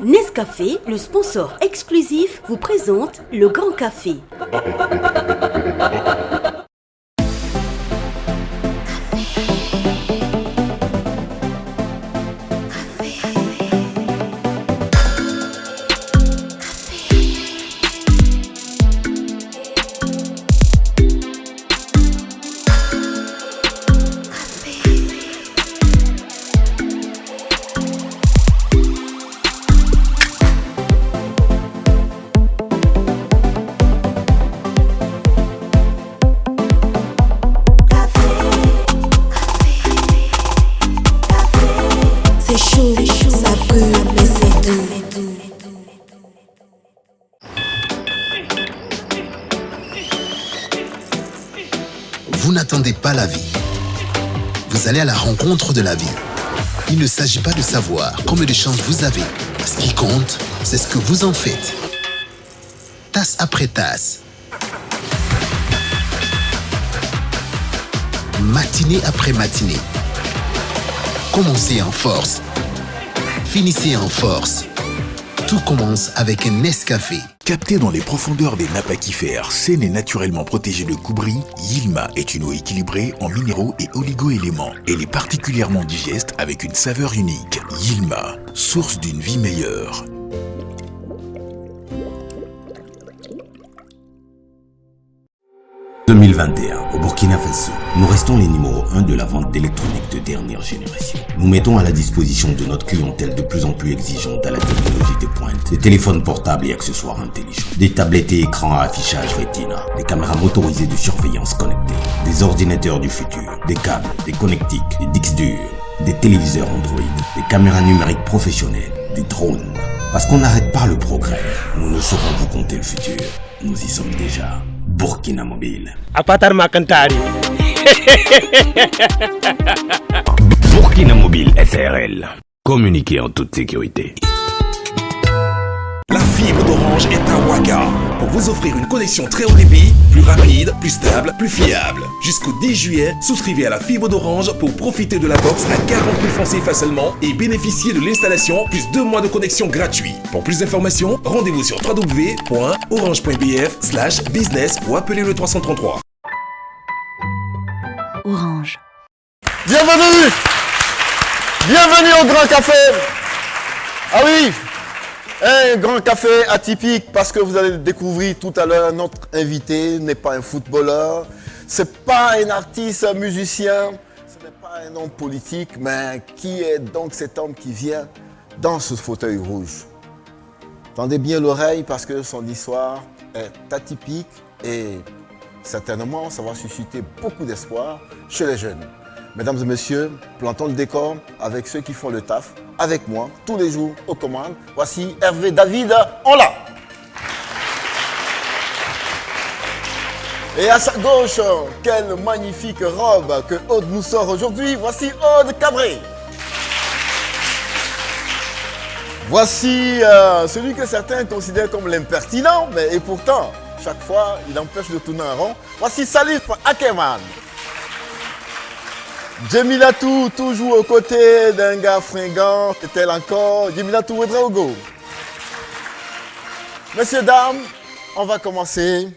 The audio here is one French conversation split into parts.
Nescafé, le sponsor exclusif, vous présente le Grand Café. Vous n'attendez pas la vie. Vous allez à la rencontre de la vie. Il ne s'agit pas de savoir combien de chances vous avez. Ce qui compte, c'est ce que vous en faites. Tasse après tasse. Matinée après matinée. Commencez en force. Finissez en force. Tout commence avec un Nescafé. Capté dans les profondeurs des nappes aquifères, saine et naturellement protégée de coubris, Yilma est une eau équilibrée en minéraux et oligo-éléments. Elle est particulièrement digeste avec une saveur unique. Yilma, source d'une vie meilleure. En 2021, au Burkina Faso, nous restons les numéros 1 de la vente d'électronique de dernière génération. Nous mettons à la disposition de notre clientèle de plus en plus exigeante à la technologie de pointe, des téléphones portables et accessoires intelligents, des tablettes et écrans à affichage Retina, des caméras motorisées de surveillance connectée, des ordinateurs du futur, des câbles, des connectiques, des disques durs, des téléviseurs Android, des caméras numériques professionnelles, des drones. Parce qu'on n'arrête pas le progrès, nous ne saurons vous compter le futur. Nous y sommes déjà. Burkina Mobile. Apatar Makantari. Burkina Mobile SRL. Communiquez en toute sécurité. La fibre d'Orange est à Ouaga pour vous offrir une connexion très haut débit, plus rapide, plus stable, plus fiable. Jusqu'au 10 juillet, souscrivez à la fibre d'Orange pour profiter de la box à 40 000 francs CFA seulement et bénéficier de l'installation plus 2 mois de connexion gratuit. Pour plus d'informations, rendez-vous sur www.orange.bf/business ou appelez le 333. Orange. Bienvenue au Grand Café. Ah oui, un Grand Café atypique parce que vous allez découvrir tout à l'heure, notre invité n'est pas un footballeur, c'est pas un artiste, un musicien, ce n'est pas un homme politique, mais qui est donc cet homme qui vient dans ce fauteuil rouge? Tendez bien l'oreille parce que son histoire est atypique et certainement ça va susciter beaucoup d'espoir chez les jeunes. Mesdames et messieurs, plantons le décor avec ceux qui font le taf, avec moi, tous les jours, aux commandes. Voici Hervé David, on l'a. Et à sa gauche, quelle magnifique robe que Aude nous sort aujourd'hui. Voici Aude Cabré. Voici celui que certains considèrent comme l'impertinent, mais et pourtant, chaque fois, il empêche de tourner en rond. Voici Salif Akeman. Djemilatou, toujours aux côtés d'un gars fringant, tel encore, Djemilatou Ouedraogo. Messieurs, dames, on va commencer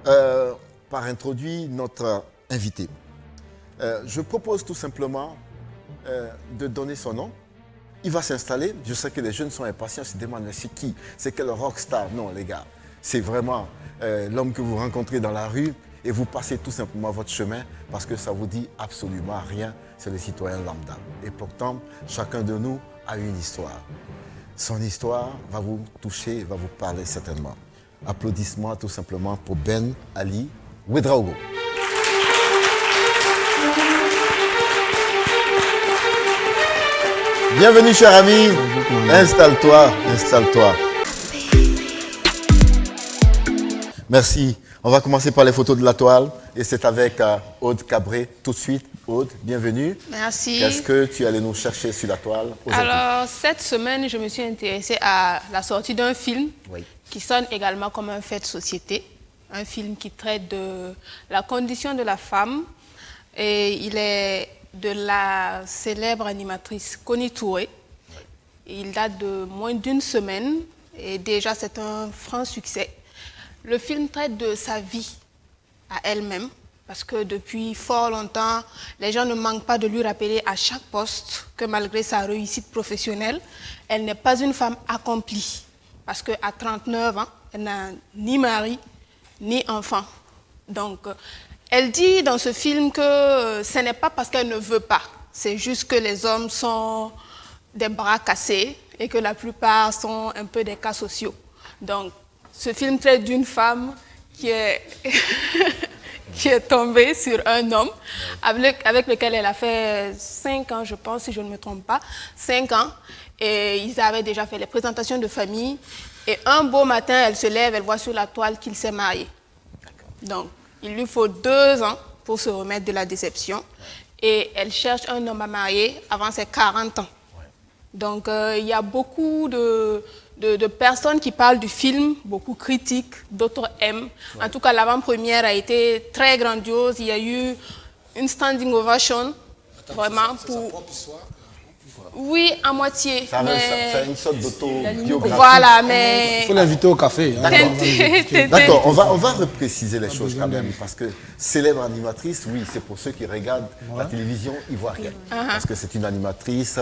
par introduire notre invité. Je propose tout simplement de donner son nom. Il va s'installer. Je sais que les jeunes sont impatients, se demandent mais c'est qui? C'est quel rockstar? Non, les gars, c'est vraiment l'homme que vous rencontrez dans la rue. Et vous passez tout simplement votre chemin parce que ça vous dit absolument rien, c'est le citoyen lambda. Et pourtant, chacun de nous a une histoire. Son histoire va vous toucher, va vous parler certainement. Applaudissements tout simplement pour Ben Ali Ouedraogo. Bienvenue cher ami, installe-toi. Merci. On va commencer par les photos de la toile et c'est avec Aude Cabré tout de suite. Aude, bienvenue. Merci. Qu'est-ce que tu allais nous chercher sur la toile aujourd'hui? Alors, cette semaine, je me suis intéressée à la sortie d'un film qui sonne également comme un fait de société. Un film qui traite de la condition de la femme et il est de la célèbre animatrice Connie Touré. Il date de moins d'une semaine et déjà c'est un franc succès. Le film traite de sa vie à elle-même parce que depuis fort longtemps, les gens ne manquent pas de lui rappeler à chaque poste que malgré sa réussite professionnelle, elle n'est pas une femme accomplie. Parce qu'à 39 ans, elle n'a ni mari, ni enfant. Donc, elle dit dans ce film que ce n'est pas parce qu'elle ne veut pas. C'est juste que les hommes sont des bras cassés et que la plupart sont un peu des cas sociaux. Donc, ce film traite d'une femme qui est, qui est tombée sur un homme avec lequel elle a fait 5 ans, je pense, si je ne me trompe pas, 5 ans. Et ils avaient déjà fait les présentations de famille. Et un beau matin, elle se lève, elle voit sur la toile qu'il s'est marié. Donc, il lui faut 2 ans pour se remettre de la déception. Et elle cherche un homme à marier avant ses 40 ans. Donc, il y a beaucoup de personnes qui parlent du film, beaucoup critiquent, d'autres aiment. En tout cas, l'avant-première a été très grandiose. Il y a eu une standing ovation, vraiment, pour... Oui, à moitié. C'est une sorte d'autobiographie. Voilà, mais... Il faut l'inviter au café. D'accord, on va repréciser les choses quand même, parce que célèbre animatrice, oui, c'est pour ceux qui regardent la télévision ivoirienne. Parce que c'est une animatrice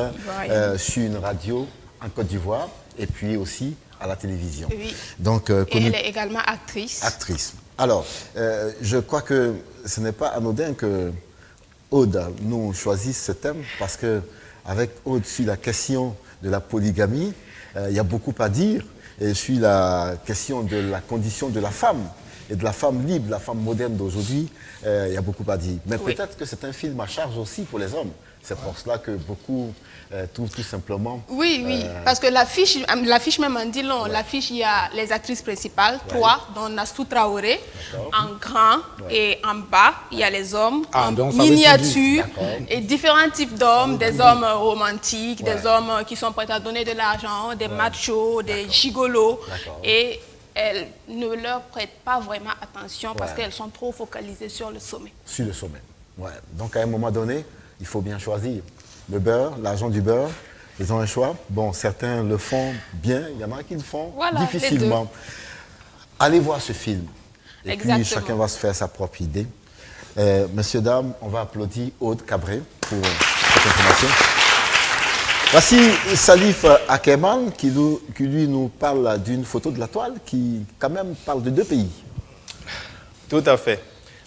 sur une radio en Côte d'Ivoire, et puis aussi à la télévision. Oui. Donc, et elle est également actrice. Actrice. Alors, je crois que ce n'est pas anodin que Aude nous choisisse ce thème, parce que avec Aude sur la question de la polygamie, il y a beaucoup à dire. Et sur la question de la condition de la femme et de la femme libre, la femme moderne d'aujourd'hui, il y a beaucoup à dire. Mais peut-être que c'est un film à charge aussi pour les hommes. C'est pour cela que beaucoup trouvent tout simplement... Oui, parce que l'affiche même en dit long. L'affiche, il y a les actrices principales, 3, dont Nastou Traoré, en grand, et en bas, il y a les hommes en miniature, et différents types d'hommes, des hommes romantiques, des hommes qui sont prêts à donner de l'argent, des machos, des gigolos, et elles ne leur prêtent pas vraiment attention parce qu'elles sont trop focalisées sur le sommet. Sur le sommet, Donc à un moment donné, il faut bien choisir. Le beurre, l'argent du beurre, ils ont un choix. Bon, certains le font bien, il y en a qui le font difficilement. Allez voir ce film. Et puis chacun va se faire sa propre idée. Messieurs, dames, on va applaudir Aude Cabré pour cette information. Voici Salif Akeman qui lui nous parle d'une photo de la toile qui quand même parle de 2 pays. Tout à fait.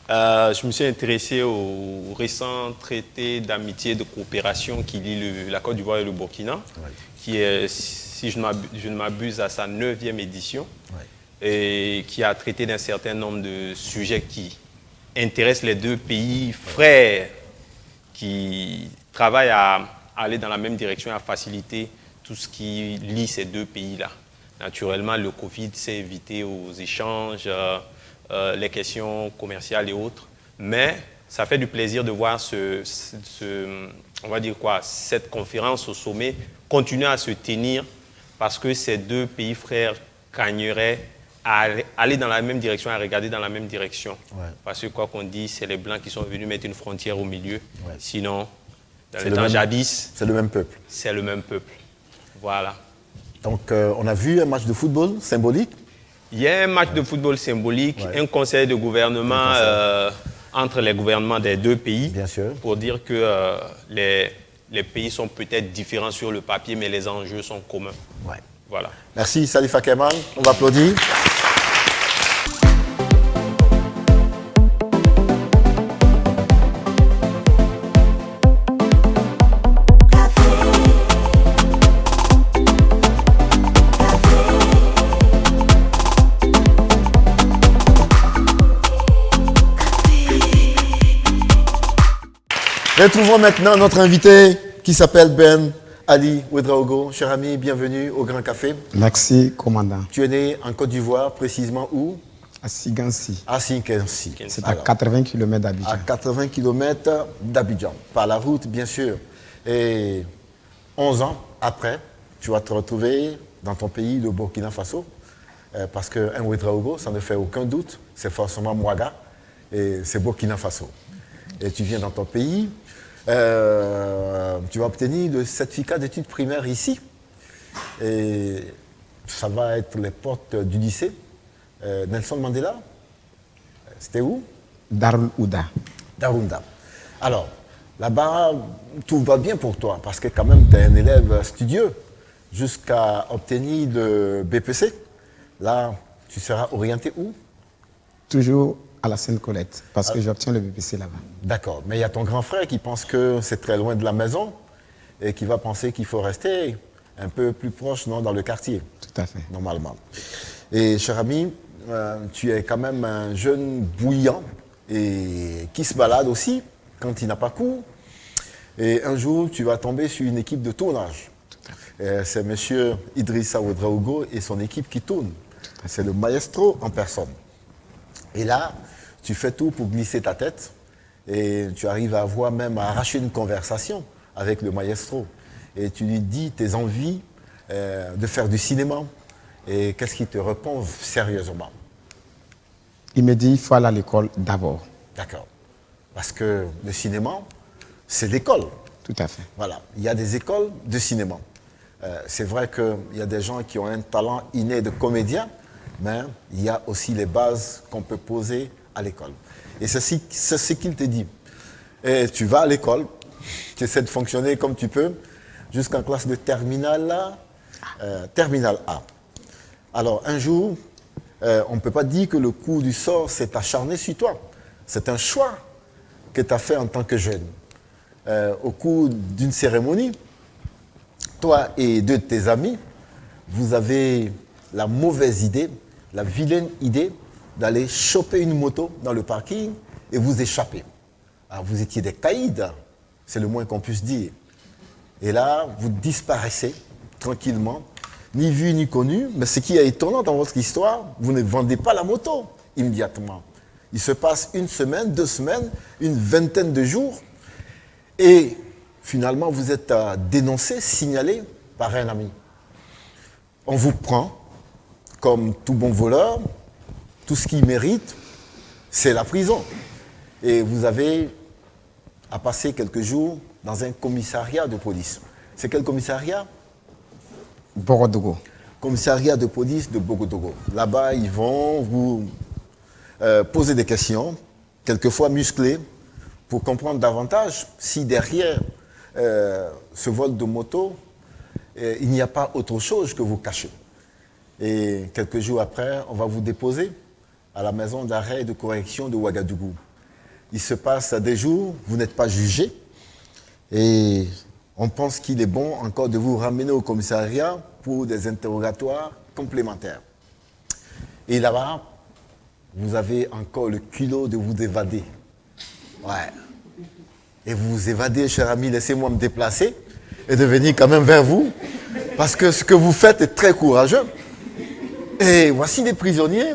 Je me suis intéressé au récent traité d'amitié et de coopération qui lie la Côte d'Ivoire et le Burkina, qui est, si je ne m'abuse, à sa 9e édition, et qui a traité d'un certain nombre de sujets qui intéressent les 2 pays frères, qui travaillent à aller dans la même direction et à faciliter tout ce qui lie ces 2 pays-là. Naturellement, le Covid s'est évité aux échanges, les questions commerciales et autres, mais ça fait du plaisir de voir on va dire quoi, cette conférence au sommet continuer à se tenir parce que ces 2 pays frères gagneraient à aller dans la même direction, à regarder dans la même direction. Parce que quoi qu'on dise, c'est les Blancs qui sont venus mettre une frontière au milieu. Sinon, dans le temps jadis, c'est le même peuple. C'est le même peuple. Voilà. Donc, on a vu un match de football symbolique. Il y a un match de football symbolique, un conseil de gouvernement entre les gouvernements des 2 pays, pour dire que les pays sont peut-être différents sur le papier, mais les enjeux sont communs. Voilà. Merci Salif Akeman, on va applaudir. Retrouvons maintenant notre invité qui s'appelle Ben Ali Ouedraogo. Cher ami, bienvenue au Grand Café. Merci, commandant. Tu es né en Côte d'Ivoire, précisément où? À Sigansi. À Sigansi. C'est à 80 km d'Abidjan. À 80 km d'Abidjan, par la route, bien sûr. Et 11 ans après, tu vas te retrouver dans ton pays, le Burkina Faso. Parce qu'un Ouedraogo, ça ne fait aucun doute, c'est forcément Mouaga et c'est Burkina Faso. Et tu viens dans ton pays. Tu vas obtenir le certificat d'études primaires ici. Et ça va être les portes du lycée. Nelson Mandela, c'était où? Darul Ouda. Darunda. Alors, là-bas, tout va bien pour toi, parce que quand même, tu es un élève studieux, jusqu'à obtenir le BPC. Là, tu seras orienté où? Toujours à la Sainte-Colette, parce que j'obtiens le BPC là-bas. D'accord, mais il y a ton grand frère qui pense que c'est très loin de la maison et qui va penser qu'il faut rester un peu plus proche, non, dans le quartier. Tout à fait. Normalement. Et cher ami, tu es quand même un jeune bouillant et qui se balade aussi quand il n'a pas cours. Et un jour, tu vas tomber sur une équipe de tournage. C'est monsieur Idrissa Ouedraogo et son équipe qui tournent. C'est le maestro en personne. Et là, tu fais tout pour glisser ta tête et tu arrives à avoir même à arracher une conversation avec le maestro. Et tu lui dis tes envies de faire du cinéma. Et qu'est-ce qui te répond sérieusement? Il me dit il faut aller à l'école d'abord. D'accord. Parce que le cinéma, c'est l'école. Tout à fait. Voilà. Il y a des écoles de cinéma. C'est vrai qu'il y a des gens qui ont un talent inné de comédien, mais il y a aussi les bases qu'on peut poser à l'école. Et c'est ce qu'il te dit. Et tu vas à l'école, tu essaies de fonctionner comme tu peux, jusqu'en classe de terminale A. Alors, un jour, on ne peut pas dire que le coup du sort s'est acharné sur toi. C'est un choix que tu as fait en tant que jeune. Au cours d'une cérémonie, toi et deux de tes amis, vous avez la mauvaise idée, la vilaine idée d'aller choper une moto dans le parking et vous échapper. Alors, vous étiez des caïds, c'est le moins qu'on puisse dire. Et là, vous disparaissez tranquillement, ni vu ni connu, mais ce qui est étonnant dans votre histoire, vous ne vendez pas la moto immédiatement. Il se passe une semaine, 2 semaines, une vingtaine de jours, et finalement, vous êtes dénoncé, signalé par un ami. On vous prend comme tout bon voleur, tout ce qu'il mérite, c'est la prison. Et vous avez à passer quelques jours dans un commissariat de police. C'est quel commissariat? Borodogo. Commissariat de police de Bogodogo. Là-bas, ils vont vous poser des questions, quelquefois musclées, pour comprendre davantage si derrière ce vol de moto, il n'y a pas autre chose que vous cachez. Et quelques jours après, on va vous déposer à la maison d'arrêt et de correction de Ouagadougou. Il se passe des jours, vous n'êtes pas jugé, et on pense qu'il est bon encore de vous ramener au commissariat pour des interrogatoires complémentaires. Et là-bas, vous avez encore le culot de vous évader. Ouais. Et vous vous évadez, cher ami, laissez-moi me déplacer et de venir quand même vers vous, parce que ce que vous faites est très courageux. Et voici des prisonniers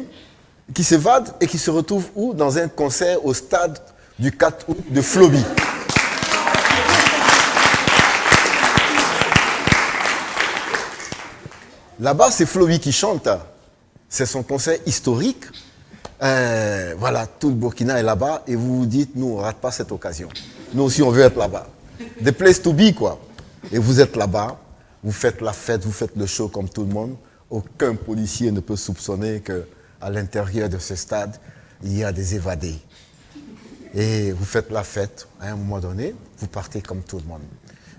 qui s'évadent et qui se retrouvent où? Dans un concert au stade du 4 août de Floby. Là-bas, c'est Floby qui chante. C'est son concert historique. Voilà, tout le Burkina est là-bas et vous vous dites, nous, on ne rate pas cette occasion. Nous aussi, on veut être là-bas. The place to be, quoi. Et vous êtes là-bas, vous faites la fête, vous faites le show comme tout le monde. Aucun policier ne peut soupçonner qu'à l'intérieur de ce stade, il y a des évadés. Et vous faites la fête. À un moment donné, vous partez comme tout le monde.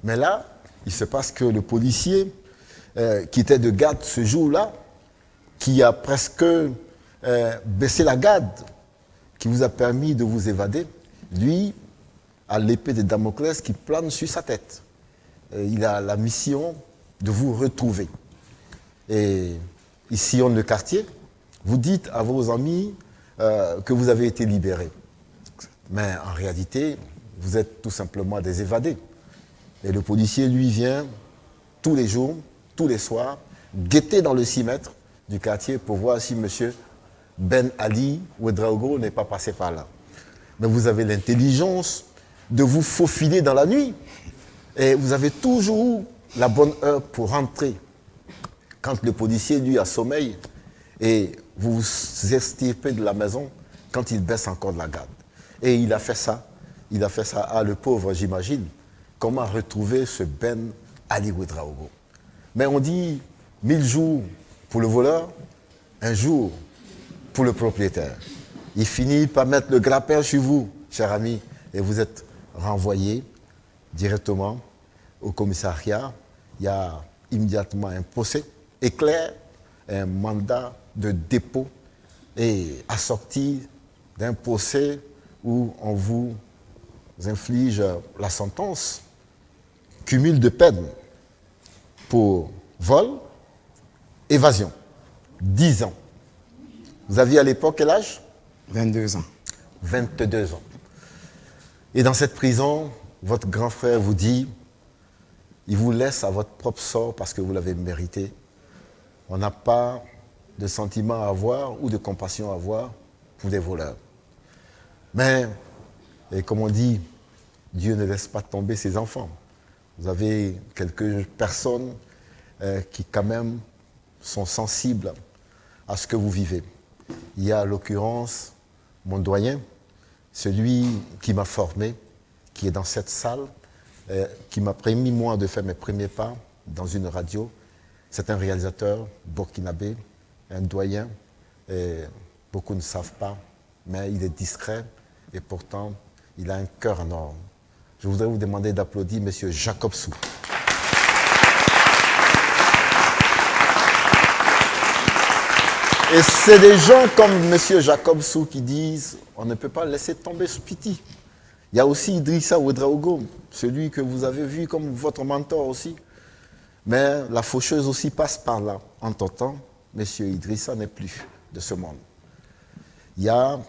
Mais là, il se passe que le policier qui était de garde ce jour-là, qui a presque baissé la garde, qui vous a permis de vous évader, lui a l'épée de Damoclès qui plane sur sa tête. Il a la mission de vous retrouver. Et il sillonne le quartier. Vous dites à vos amis que vous avez été libérés. Mais en réalité, vous êtes tout simplement des évadés. Et le policier, lui, vient tous les jours, tous les soirs, guetter dans le 6 mètres du quartier pour voir si M. Ben Ali Ouedraogo n'est pas passé par là. Mais vous avez l'intelligence de vous faufiler dans la nuit. Et vous avez toujours la bonne heure pour rentrer. Quand le policier, lui, a sommeil, et vous vous extirpez de la maison quand il baisse encore de la garde. Et il a fait ça. Il a fait ça à le pauvre, j'imagine. Comment retrouver ce Ben Ali Ouedraogo? Mais on dit 1000 jours pour le voleur, un jour pour le propriétaire. Il finit par mettre le grappin chez vous, cher ami, et vous êtes renvoyé directement au commissariat. Il y a immédiatement un procès éclair, un mandat de dépôt et assorti d'un procès où on vous inflige la sentence, cumul de peine pour vol, évasion, 10 ans. Vous aviez à l'époque quel âge? 22 ans. 22 ans. Et dans cette prison, votre grand frère vous dit, il vous laisse à votre propre sort parce que vous l'avez mérité. On n'a pas de sentiment à avoir ou de compassion à avoir pour des voleurs. Mais, et comme on dit, Dieu ne laisse pas tomber ses enfants. Vous avez quelques personnes qui quand même sont sensibles à ce que vous vivez. Il y a à l'occurrence mon doyen, celui qui m'a formé, qui est dans cette salle, qui m'a permis moi de faire mes premiers pas dans une radio. C'est un réalisateur burkinabé, un doyen, et beaucoup ne savent pas, mais il est discret et pourtant il a un cœur en or. Je voudrais vous demander d'applaudir M. Jacob Sou. Et c'est des gens comme M. Jacob Sou qui disent on ne peut pas laisser tomber ce petit. Il y a aussi Idrissa Ouedraogo, celui que vous avez vu comme votre mentor aussi. Mais la faucheuse aussi passe par là. En temps, M. Idrissa n'est plus de ce monde. Il y a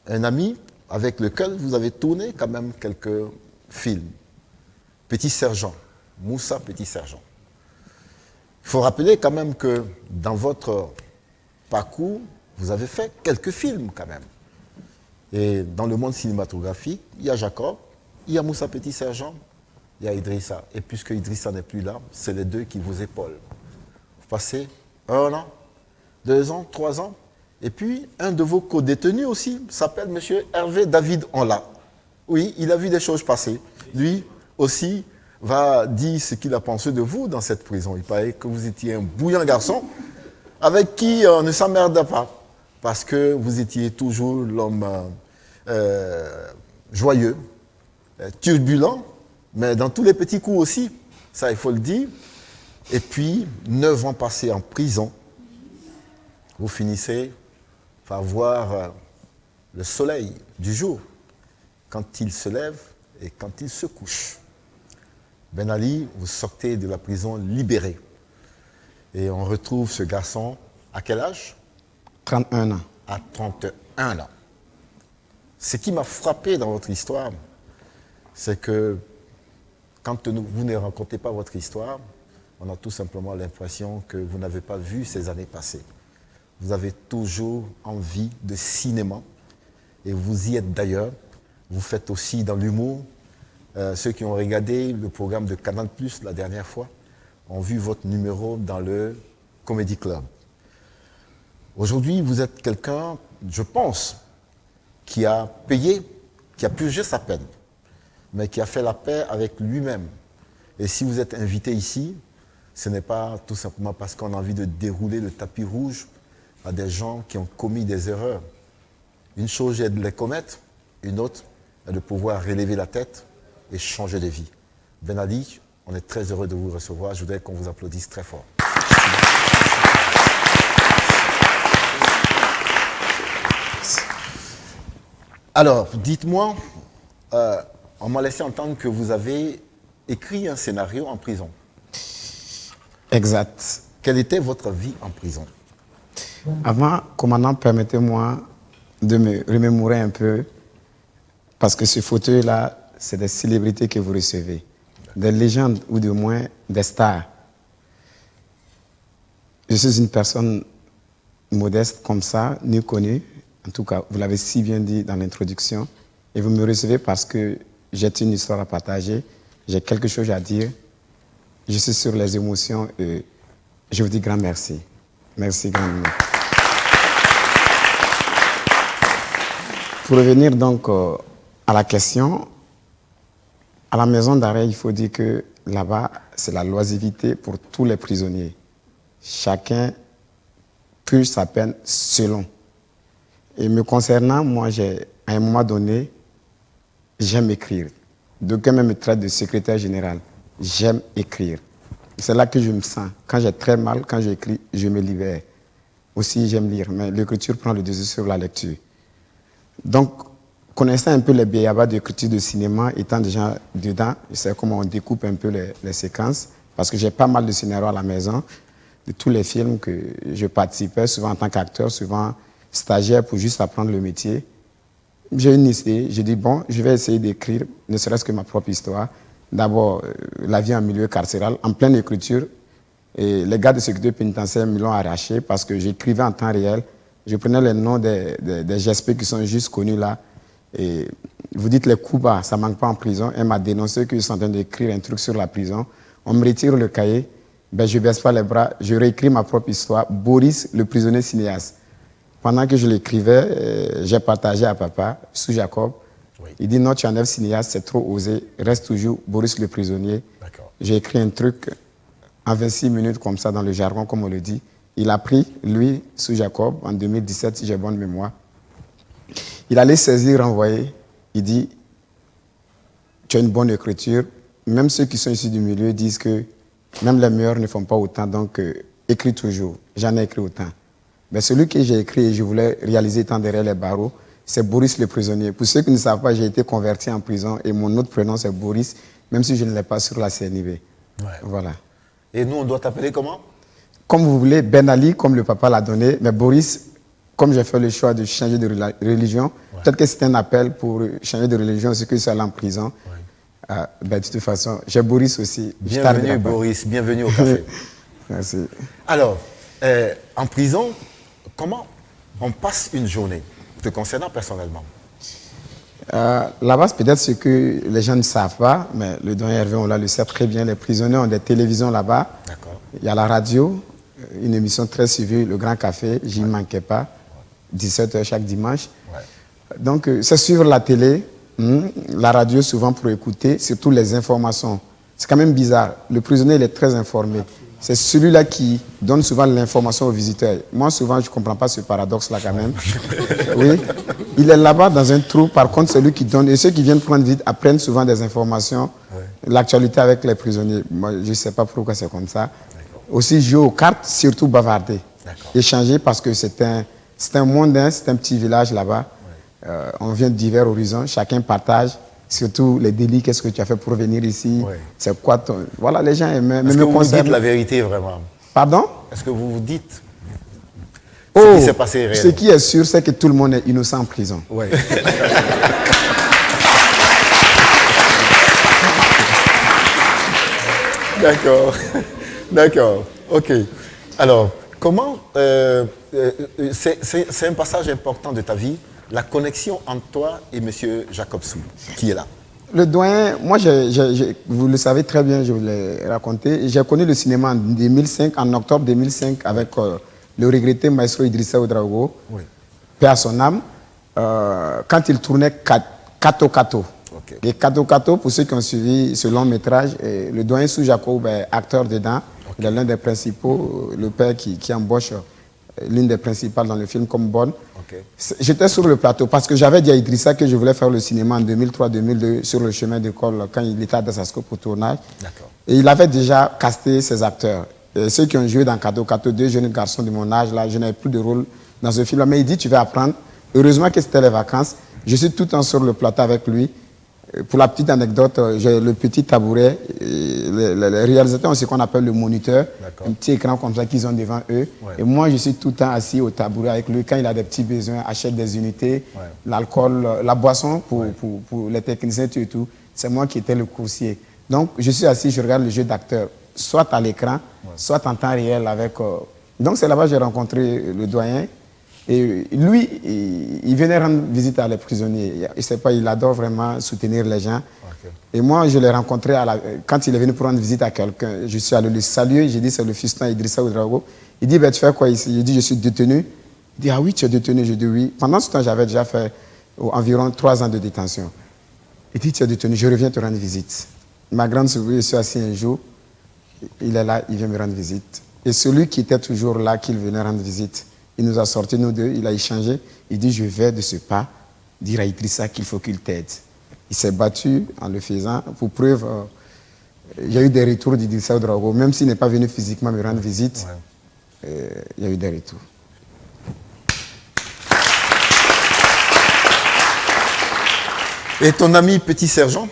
un ami avec lequel vous avez tourné quand même quelques films. Petit Sergent, Moussa Petit Sergent. Il faut rappeler quand même que dans votre parcours, vous avez fait quelques films quand même. Et dans le monde cinématographique, il y a Jacob, il y a Moussa Petit Sergent, il y a Idrissa. Et puisque Idrissa n'est plus là, c'est les deux qui vous épaulent. Vous passez 1 an, 2 ans, 3 ans. Et puis, un de vos co-détenus aussi s'appelle M. Hervé David Onla. Oui, il a vu des choses passer. Lui aussi va dire ce qu'il a pensé de vous dans cette prison. Il paraît que vous étiez un bouillant garçon avec qui on ne s'emmerde pas. Parce que vous étiez toujours l'homme joyeux, turbulent, mais dans tous les petits coups aussi, ça il faut le dire. Et puis, 9 ans passés en prison, vous finissez par voir le soleil du jour, quand il se lève et quand il se couche. Ben Ali, vous sortez de la prison libéré. Et on retrouve ce garçon, à quel âge? 31 ans. À 31 ans. Ce qui m'a frappé dans votre histoire, c'est que quand vous ne racontez pas votre histoire, on a tout simplement l'impression que vous n'avez pas vu ces années passées. Vous avez toujours envie de cinéma et vous y êtes d'ailleurs. Vous faites aussi dans l'humour. Ceux qui ont regardé le programme de Canal+ la dernière fois ont vu votre numéro dans le Comedy Club. Aujourd'hui, vous êtes quelqu'un, je pense, qui a payé, qui a purgé sa peine, mais qui a fait la paix avec lui-même. Et si vous êtes invité ici, ce n'est pas tout simplement parce qu'on a envie de dérouler le tapis rouge à des gens qui ont commis des erreurs. Une chose est de les commettre, une autre est de pouvoir relever la tête et changer de vie. Ben Ali, on est très heureux de vous recevoir. Je voudrais qu'on vous applaudisse très fort. Alors, dites-moi, on m'a laissé entendre que vous avez écrit un scénario en prison. Exact. Quelle était votre vie en prison? Avant, commandant, permettez-moi de me remémorer un peu, parce que ce fauteuil-là, c'est des célébrités que vous recevez, des légendes ou du moins des stars. Je suis une personne modeste comme ça, ni connue. En tout cas, vous l'avez si bien dit dans l'introduction. Et vous me recevez parce que j'ai une histoire à partager, j'ai quelque chose à dire. Je suis sur les émotions et je vous dis grand merci. Merci grandement. Pour revenir donc à la question, à la maison d'arrêt, il faut dire que là-bas, c'est la loisiveté pour tous les prisonniers. Chacun purge sa peine selon. Et me concernant, moi, à un moment donné, j'aime écrire. D'aucuns même me traitent de secrétaire général. J'aime écrire. C'est là que je me sens. Quand j'ai très mal, quand j'écris, je me libère. Aussi, j'aime lire, mais l'écriture prend le dessus sur la lecture. Donc, connaissant un peu les béabas d'écriture de cinéma, étant déjà dedans, je sais comment on découpe un peu les séquences, parce que j'ai pas mal de scénarios à la maison, de tous les films que je participais, souvent en tant qu'acteur, souvent stagiaire pour juste apprendre le métier. J'ai une idée, j'ai dit, bon, je vais essayer d'écrire, ne serait-ce que ma propre histoire. D'abord, la vie en milieu carcéral, en pleine écriture. Et les gars de sécurité pénitentiaire me l'ont arraché parce que j'écrivais en temps réel. Je prenais les noms des GSP qui sont juste connus là. Et vous dites les coups bas, ça ne manque pas en prison. Elle m'a dénoncé que je suis en train d'écrire un truc sur la prison. On me retire le cahier. Ben, je ne baisse pas les bras. Je réécris ma propre histoire. Boris, le prisonnier cinéaste. Pendant que je l'écrivais, j'ai partagé à papa, sous Jacob. Oui. Il dit non, tu enlèves cinéaste, c'est trop osé. Reste toujours Boris le prisonnier. J'ai écrit un truc en 26 minutes comme ça dans le jargon, comme on le dit. Il a pris, lui, sous Jacob, en 2017, si j'ai bonne mémoire. Il allait saisir, renvoyer. Il dit, tu as une bonne écriture. Même ceux qui sont issus du milieu disent que même les meilleurs ne font pas autant, donc écris toujours. J'en ai écrit autant. Mais celui que j'ai écrit et je voulais réaliser étant derrière les barreaux, c'est Boris le prisonnier. Pour ceux qui ne savent pas, j'ai été converti en prison et mon autre prénom c'est Boris, même si je ne l'ai pas sur la CNIB. Ouais. Voilà. Et nous, on doit t'appeler comment? Comme vous voulez, Ben Ali, comme le papa l'a donné. Mais Boris, comme j'ai fait le choix de changer de religion, peut-être que c'est un appel pour changer de religion, c'est que je suis allé en prison. Ben, de toute façon, j'ai Boris aussi. Bienvenue Boris, bienvenue au café. Merci. Alors, en prison, comment on passe une journée, te concernant personnellement? Là-bas, peut-être ce que les gens ne savent pas, mais le doyen Hervé, on le sait très bien, les prisonniers ont des télévisions là-bas. Il y a la radio, une émission très suivie, Le Grand Café, j'y manquais pas, 17h chaque dimanche. Donc, c'est suivre la télé, la radio souvent pour écouter, surtout les informations. C'est quand même bizarre, le prisonnier il est très informé. C'est celui-là qui donne souvent l'information aux visiteurs. Moi, souvent, je ne comprends pas ce paradoxe-là quand même. Oui, il est là-bas dans un trou. Par contre, c'est lui qui donne. Et ceux qui viennent prendre visite apprennent souvent des informations. L'actualité avec les prisonniers. Moi, je ne sais pas pourquoi c'est comme ça. Aussi, jouer aux cartes, surtout bavarder. Échanger parce que c'est un monde, hein, c'est un petit village là-bas. On vient de divers horizons. Chacun partage. Surtout les délits, qu'est-ce que tu as fait pour venir ici? C'est quoi ton... Voilà, les gens aiment. Est-ce que vous dites la vérité vraiment? Pardon? Est-ce que vous vous dites ce qui s'est passé réellement? Ce qui est sûr, c'est que tout le monde est innocent en prison. Oui. D'accord. D'accord. OK. Alors, comment... c'est un passage important de ta vie, la connexion entre toi et M. Jacob Soul, qui est là. Le doyen, moi, vous le savez très bien, je vous l'ai raconté. J'ai connu le cinéma en 2005, en octobre 2005, avec le regretté maestro Idrissa Ouedraogo, paix à son âme, quand il tournait Kato Kato. Et Kato Kato, pour ceux qui ont suivi ce long métrage, le doyen Sou Jacob est acteur dedans. Il est l'un des principaux, le père qui embauche l'une des principales dans le film comme bonne. J'étais sur le plateau parce que j'avais dit à Idrissa que je voulais faire le cinéma en 2003-2002 sur le chemin d'école quand il était à Dasasko pour tournage. Et il avait déjà casté ses acteurs. Et ceux qui ont joué dans Kato Kato, deux jeunes garçons de mon âge, là, je n'avais plus de rôle dans ce film. Mais il dit, tu vas apprendre. Heureusement que c'était les vacances. Je suis tout le temps sur le plateau avec lui. Pour la petite anecdote, j'ai le petit tabouret. Les réalisateurs ont ce qu'on appelle le moniteur, un petit écran comme ça qu'ils ont devant eux. Et moi, je suis tout le temps assis au tabouret avec lui. Quand il a des petits besoins, achète des unités, l'alcool, la boisson pour les techniciens et tout. C'est moi qui étais le coursier. Donc, je suis assis, je regarde le jeu d'acteur, soit à l'écran, soit en temps réel avec... Donc, c'est là-bas que j'ai rencontré le doyen. Et lui, il venait rendre visite à les prisonniers. Je sais pas, il adore vraiment soutenir les gens. Et moi, je l'ai rencontré quand il est venu pour rendre visite à quelqu'un. Je suis allé le saluer. J'ai dit, c'est le fiston Idrissa Ouedraogo. Il dit, ben, tu fais quoi ici? J'ai dit, je suis détenu. Il dit, ah oui, tu es détenu? Je dis, oui. Pendant ce temps, j'avais déjà fait environ 3 ans de détention. Il dit, tu es détenu, je reviens te rendre visite. Ma grande surprise, je suis assis un jour, il est là, il vient me rendre visite. Et celui qui était toujours là, qu'il venait rendre visite, il nous a sortis, nous deux, il a échangé. Il dit, je vais de ce pas dire à Idrissa qu'il faut qu'il t'aide. Il s'est battu en le faisant. Pour preuve, j'ai eu des retours d'Idrissa Ouedraogo. Même s'il n'est pas venu physiquement me rendre visite, il y a eu des retours. Et ton ami Petit Sergent,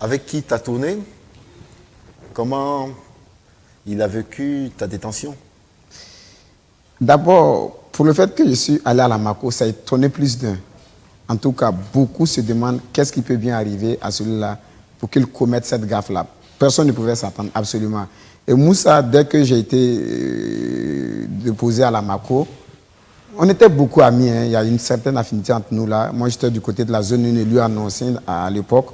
avec qui tu as tourné, comment il a vécu ta détention? D'abord, pour le fait que je suis allé à la Mako, ça a étonné plus d'un. En tout cas, beaucoup se demandent qu'est-ce qui peut bien arriver à celui-là pour qu'il commette cette gaffe-là. Personne ne pouvait s'attendre, absolument. Et Moussa, dès que j'ai été déposé à la Mako, on était beaucoup amis, hein. Il y a une certaine affinité entre nous là. Moi, j'étais du côté de la zone 1 et lui à Nancy à l'époque.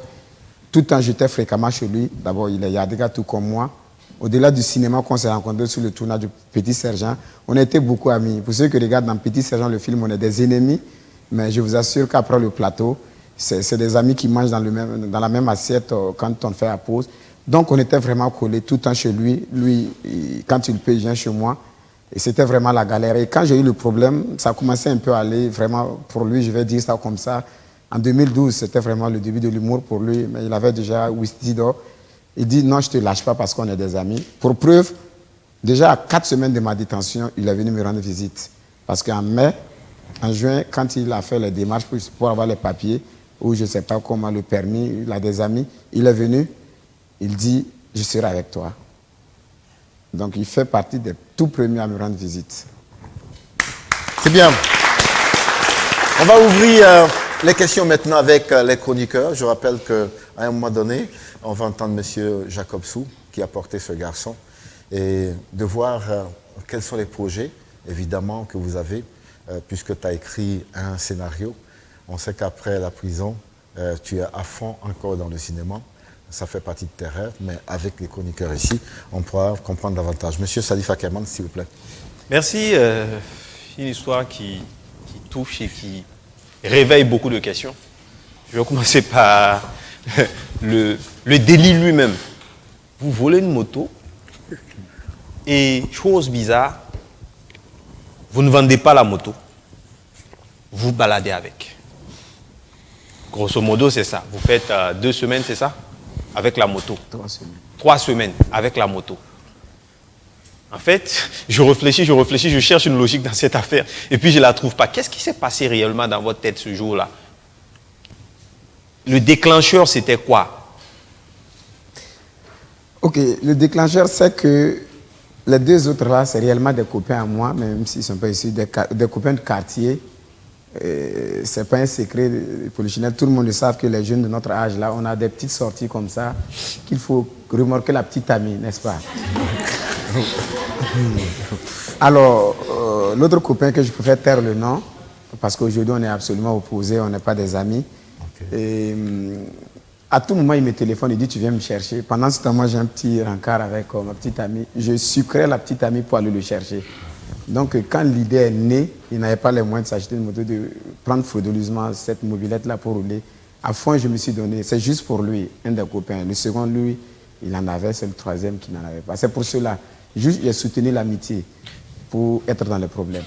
Tout le temps, j'étais fréquemment chez lui. D'abord, il est Yadiga tout comme moi. Au-delà du cinéma qu'on s'est rencontrés sur le tournage du Petit Sergent, on était beaucoup amis. Pour ceux qui regardent dans Petit Sergent, le film, on est des ennemis. Mais je vous assure qu'après le plateau, c'est des amis qui mangent dans la même assiette quand on fait la pause. Donc, on était vraiment collés tout le temps chez lui. Lui, quand il peut, il vient chez moi. Et c'était vraiment la galère. Et quand j'ai eu le problème, ça commençait un peu à aller vraiment pour lui, je vais dire ça comme ça. En 2012, c'était vraiment le début de l'humour pour lui. Mais il avait déjà Wistido. Il dit non, je ne te lâche pas parce qu'on est des amis. Pour preuve, déjà à 4 semaines de ma détention, il est venu me rendre visite. Parce qu'en mai, en juin, quand il a fait les démarches pour avoir les papiers, ou je ne sais pas comment, le permis, il a des amis, il est venu, il dit, je serai avec toi. Donc il fait partie des tout premiers à me rendre visite. C'est bien. On va ouvrir les questions maintenant avec les chroniqueurs. Je rappelle qu'à un moment donné, on va entendre M. Jacob Sou, qui a porté ce garçon, et de voir quels sont les projets, évidemment, que vous avez, puisque tu as écrit un scénario. On sait qu'après la prison, tu es à fond encore dans le cinéma. Ça fait partie de tes rêves, mais avec les chroniqueurs ici, on pourra comprendre davantage. Monsieur Salif Akerman, s'il vous plaît. Merci. Une histoire qui touche et qui réveille beaucoup de questions. Je vais commencer par le délit lui-même. Vous volez une moto et, chose bizarre, vous ne vendez pas la moto. Vous baladez avec. Grosso modo, c'est ça. Vous faites 2 semaines, c'est ça? Avec la moto. 3 semaines. 3 semaines avec la moto. En fait, je réfléchis, je cherche une logique dans cette affaire et puis je ne la trouve pas. Qu'est-ce qui s'est passé réellement dans votre tête ce jour-là? Le déclencheur, c'était quoi? Ok, le déclencheur, c'est que les 2 autres là, c'est réellement des copains à moi, même s'ils ne sont pas issus des copains de quartier. Ce n'est pas un secret polichinelle. Tout le monde le sait que les jeunes de notre âge, là, on a des petites sorties comme ça, qu'il faut remorquer la petite amie, n'est-ce pas? Alors, l'autre copain que je préfère taire le nom, parce qu'aujourd'hui, on est absolument opposés, on n'est pas des amis. Okay. Et, à tout moment, il me téléphone, il dit, tu viens me chercher. Pendant ce temps, moi, j'ai un petit rencard avec ma petite amie. Je sucrais la petite amie pour aller le chercher. Donc, quand l'idée est née, il n'avait pas les moyens de s'acheter une moto, de prendre frauduleusement cette mobilette-là pour rouler. À fond, je me suis donné. C'est juste pour lui, un des copains. Le second, lui, il en avait, c'est le troisième qui n'en avait pas. C'est pour cela. Juste, il a soutenu l'amitié pour être dans les problèmes.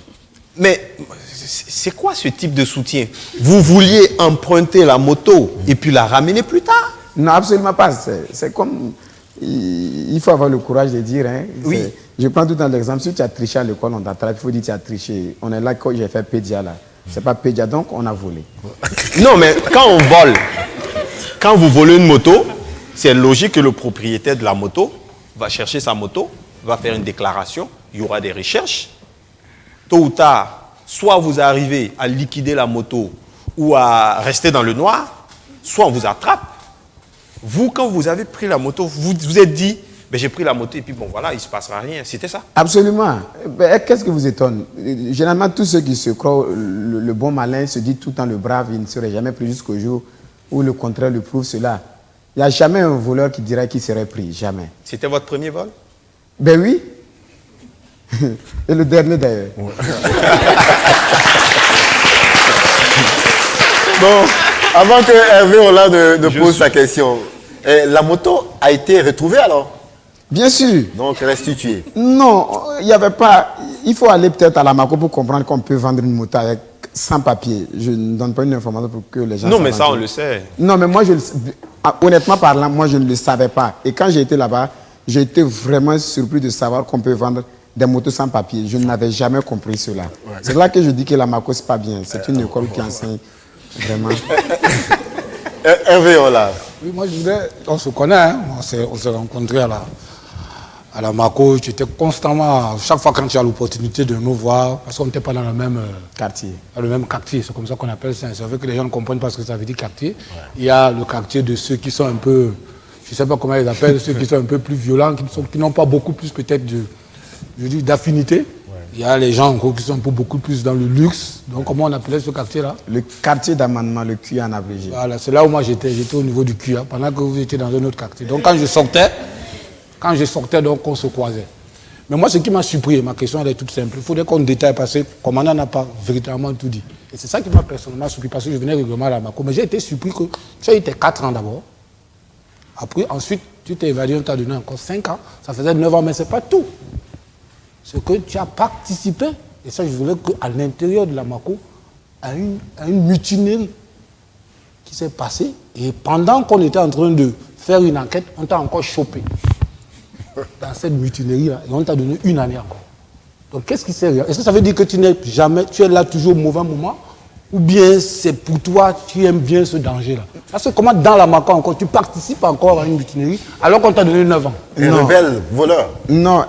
Mais c'est quoi ce type de soutien? Vous vouliez emprunter la moto et puis la ramener plus tard? Non, absolument pas. C'est comme... Il faut avoir le courage de dire... Hein, oui. Je prends tout dans l'exemple. Si tu as triché à l'école, on t'attrape. Il faut dire que tu as triché. On est là quand j'ai fait Pédia, là. C'est pas Pédia, donc on a volé. Non, mais quand on vole, quand vous volez une moto, c'est logique que le propriétaire de la moto va chercher sa moto, va faire une déclaration, il y aura des recherches. Tôt ou tard, soit vous arrivez à liquider la moto ou à rester dans le noir, soit on vous attrape. Vous, quand vous avez pris la moto, vous vous êtes dit, ben, j'ai pris la moto et puis bon voilà, il ne se passera rien. C'était ça? Absolument. Ben, qu'est-ce qui vous étonne? Généralement, tous ceux qui se croient le bon malin se disent tout le temps le brave, il ne serait jamais pris jusqu'au jour où le contraire le prouve cela. Il n'y a jamais un voleur qui dirait qu'il serait pris, jamais. C'était votre premier vol? Ben oui. Et le dernier d'ailleurs. Ouais. Bon, avant que Hervé Hollande ne pose sa question, Et la moto a été retrouvée alors? Bien sûr. Donc restituée? Non, il n'y avait pas... Il faut aller peut-être à la Mako pour comprendre qu'on peut vendre une moto avec sans papier. Je ne donne pas une information pour que les gens... Non, mais ça, on le sait. Non, mais moi, honnêtement parlant, moi, je ne le savais pas. Et quand j'ai été là-bas, j'ai été vraiment surpris de savoir qu'on peut vendre des motos sans papier. Je n'avais jamais compris cela. Ouais. C'est là que je dis que la Mako, ce n'est pas bien. C'est une école qui enseigne vraiment... Hervé, voilà. Oui, moi, je voudrais... On se connaît, hein? On s'est rencontrés à la Mako. J'étais constamment, chaque fois quand tu as l'opportunité de me voir, parce qu'on n'était pas dans le même quartier. Dans le même quartier, c'est comme ça qu'on appelle ça. C'est vrai que les gens ne comprennent pas ce que ça veut dire quartier. Ouais. Il y a le quartier de ceux qui sont un peu, je ne sais pas comment ils appellent, ceux qui sont un peu plus violents, qui n'ont pas beaucoup plus peut-être d'affinité. Il y a les gens qui sont un peu beaucoup plus dans le luxe. Donc, comment on appelait ce quartier-là? Le quartier d'amendement, le QA en abrégé. Voilà, c'est là où moi j'étais au niveau du QA, pendant que vous étiez dans un autre quartier. Donc, quand je sortais, donc, on se croisait. Mais moi, ce qui m'a surpris, ma question, elle est toute simple. Il faudrait qu'on détaille, parce que le commandant n'a pas véritablement tout dit. Et c'est ça qui m'a personnellement surpris, parce que je venais régulièrement à la Mako. Mais j'ai été surpris que tu as eu tes 4 ans d'abord. Après, ensuite, tu t'es évadé, on t'a donné encore 5 ans. Ça faisait 9 ans, mais ce n'est pas tout. C'est que tu as participé, et ça je voulais qu'à l'intérieur de la Mako, à une mutinerie qui s'est passée, et pendant qu'on était en train de faire une enquête, on t'a encore chopé dans cette mutinerie-là, et on t'a donné 1 année encore. Donc qu'est-ce qui s'est... Est-ce que ça veut dire que tu es là toujours au mauvais moment, ou bien c'est pour toi, tu aimes bien ce danger-là? Parce que comment dans la Mako encore, tu participes encore à une mutinerie, alors qu'on t'a donné 9 ans? Un rebelle, voleur. Non,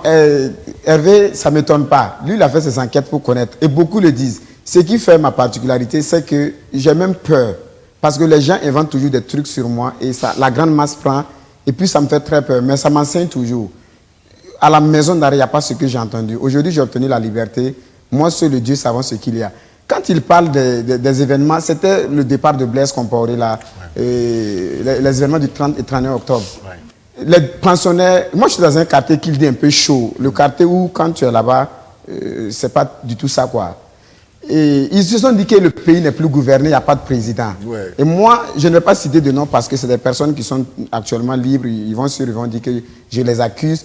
Hervé, ça ne m'étonne pas. Lui, il a fait ses enquêtes pour connaître. Et beaucoup le disent. Ce qui fait ma particularité, c'est que j'ai même peur. Parce que les gens inventent toujours des trucs sur moi et ça, la grande masse prend. Et puis, ça me fait très peur. Mais ça m'enseigne toujours. À la maison d'arrêt, il n'y a pas ce que j'ai entendu. Aujourd'hui, j'ai obtenu la liberté. Moi, seul le Dieu savant ce qu'il y a. Quand il parle des événements, c'était le départ de Blaise Compaoré, là, les événements du 30 et 31 octobre. Ouais. Les pensionnaires, moi je suis dans un quartier qui dit un peu chaud, le quartier où quand tu es là-bas, c'est pas du tout ça quoi. Et ils se sont dit que le pays n'est plus gouverné, il n'y a pas de président. Ouais. Et moi, je ne vais pas citer de nom parce que c'est des personnes qui sont actuellement libres, ils vont dire que je les accuse.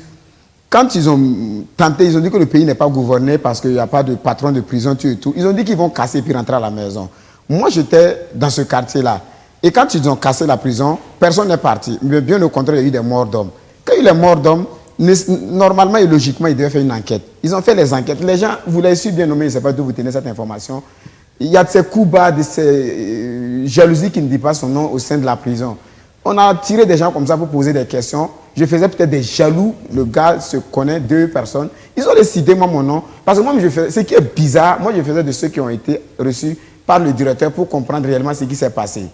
Quand ils ont tenté, ils ont dit que le pays n'est pas gouverné parce qu'il n'y a pas de patron de prison, tout et tout. Ils ont dit qu'ils vont casser puis rentrer à la maison. Moi, j'étais dans ce quartier-là. Et quand ils ont cassé la prison, personne n'est parti. Mais bien au contraire, il y a eu des morts d'hommes. Quand il y a eu les morts d'hommes, normalement et logiquement, ils devaient faire une enquête. Ils ont fait les enquêtes. Les gens, vous l'avez su bien nommé, je ne sais pas d'où vous tenez cette information. Il y a de ces coups bas, de ces jalousies qui ne disent pas son nom au sein de la prison. On a tiré des gens comme ça pour poser des questions. Je faisais peut-être des jaloux. Le gars se connaît, 2 personnes. Ils ont décidé, moi, mon nom. Parce que moi, ce qui est bizarre, moi, je faisais de ceux qui ont été reçus par le directeur pour comprendre réellement ce qui s'est passé.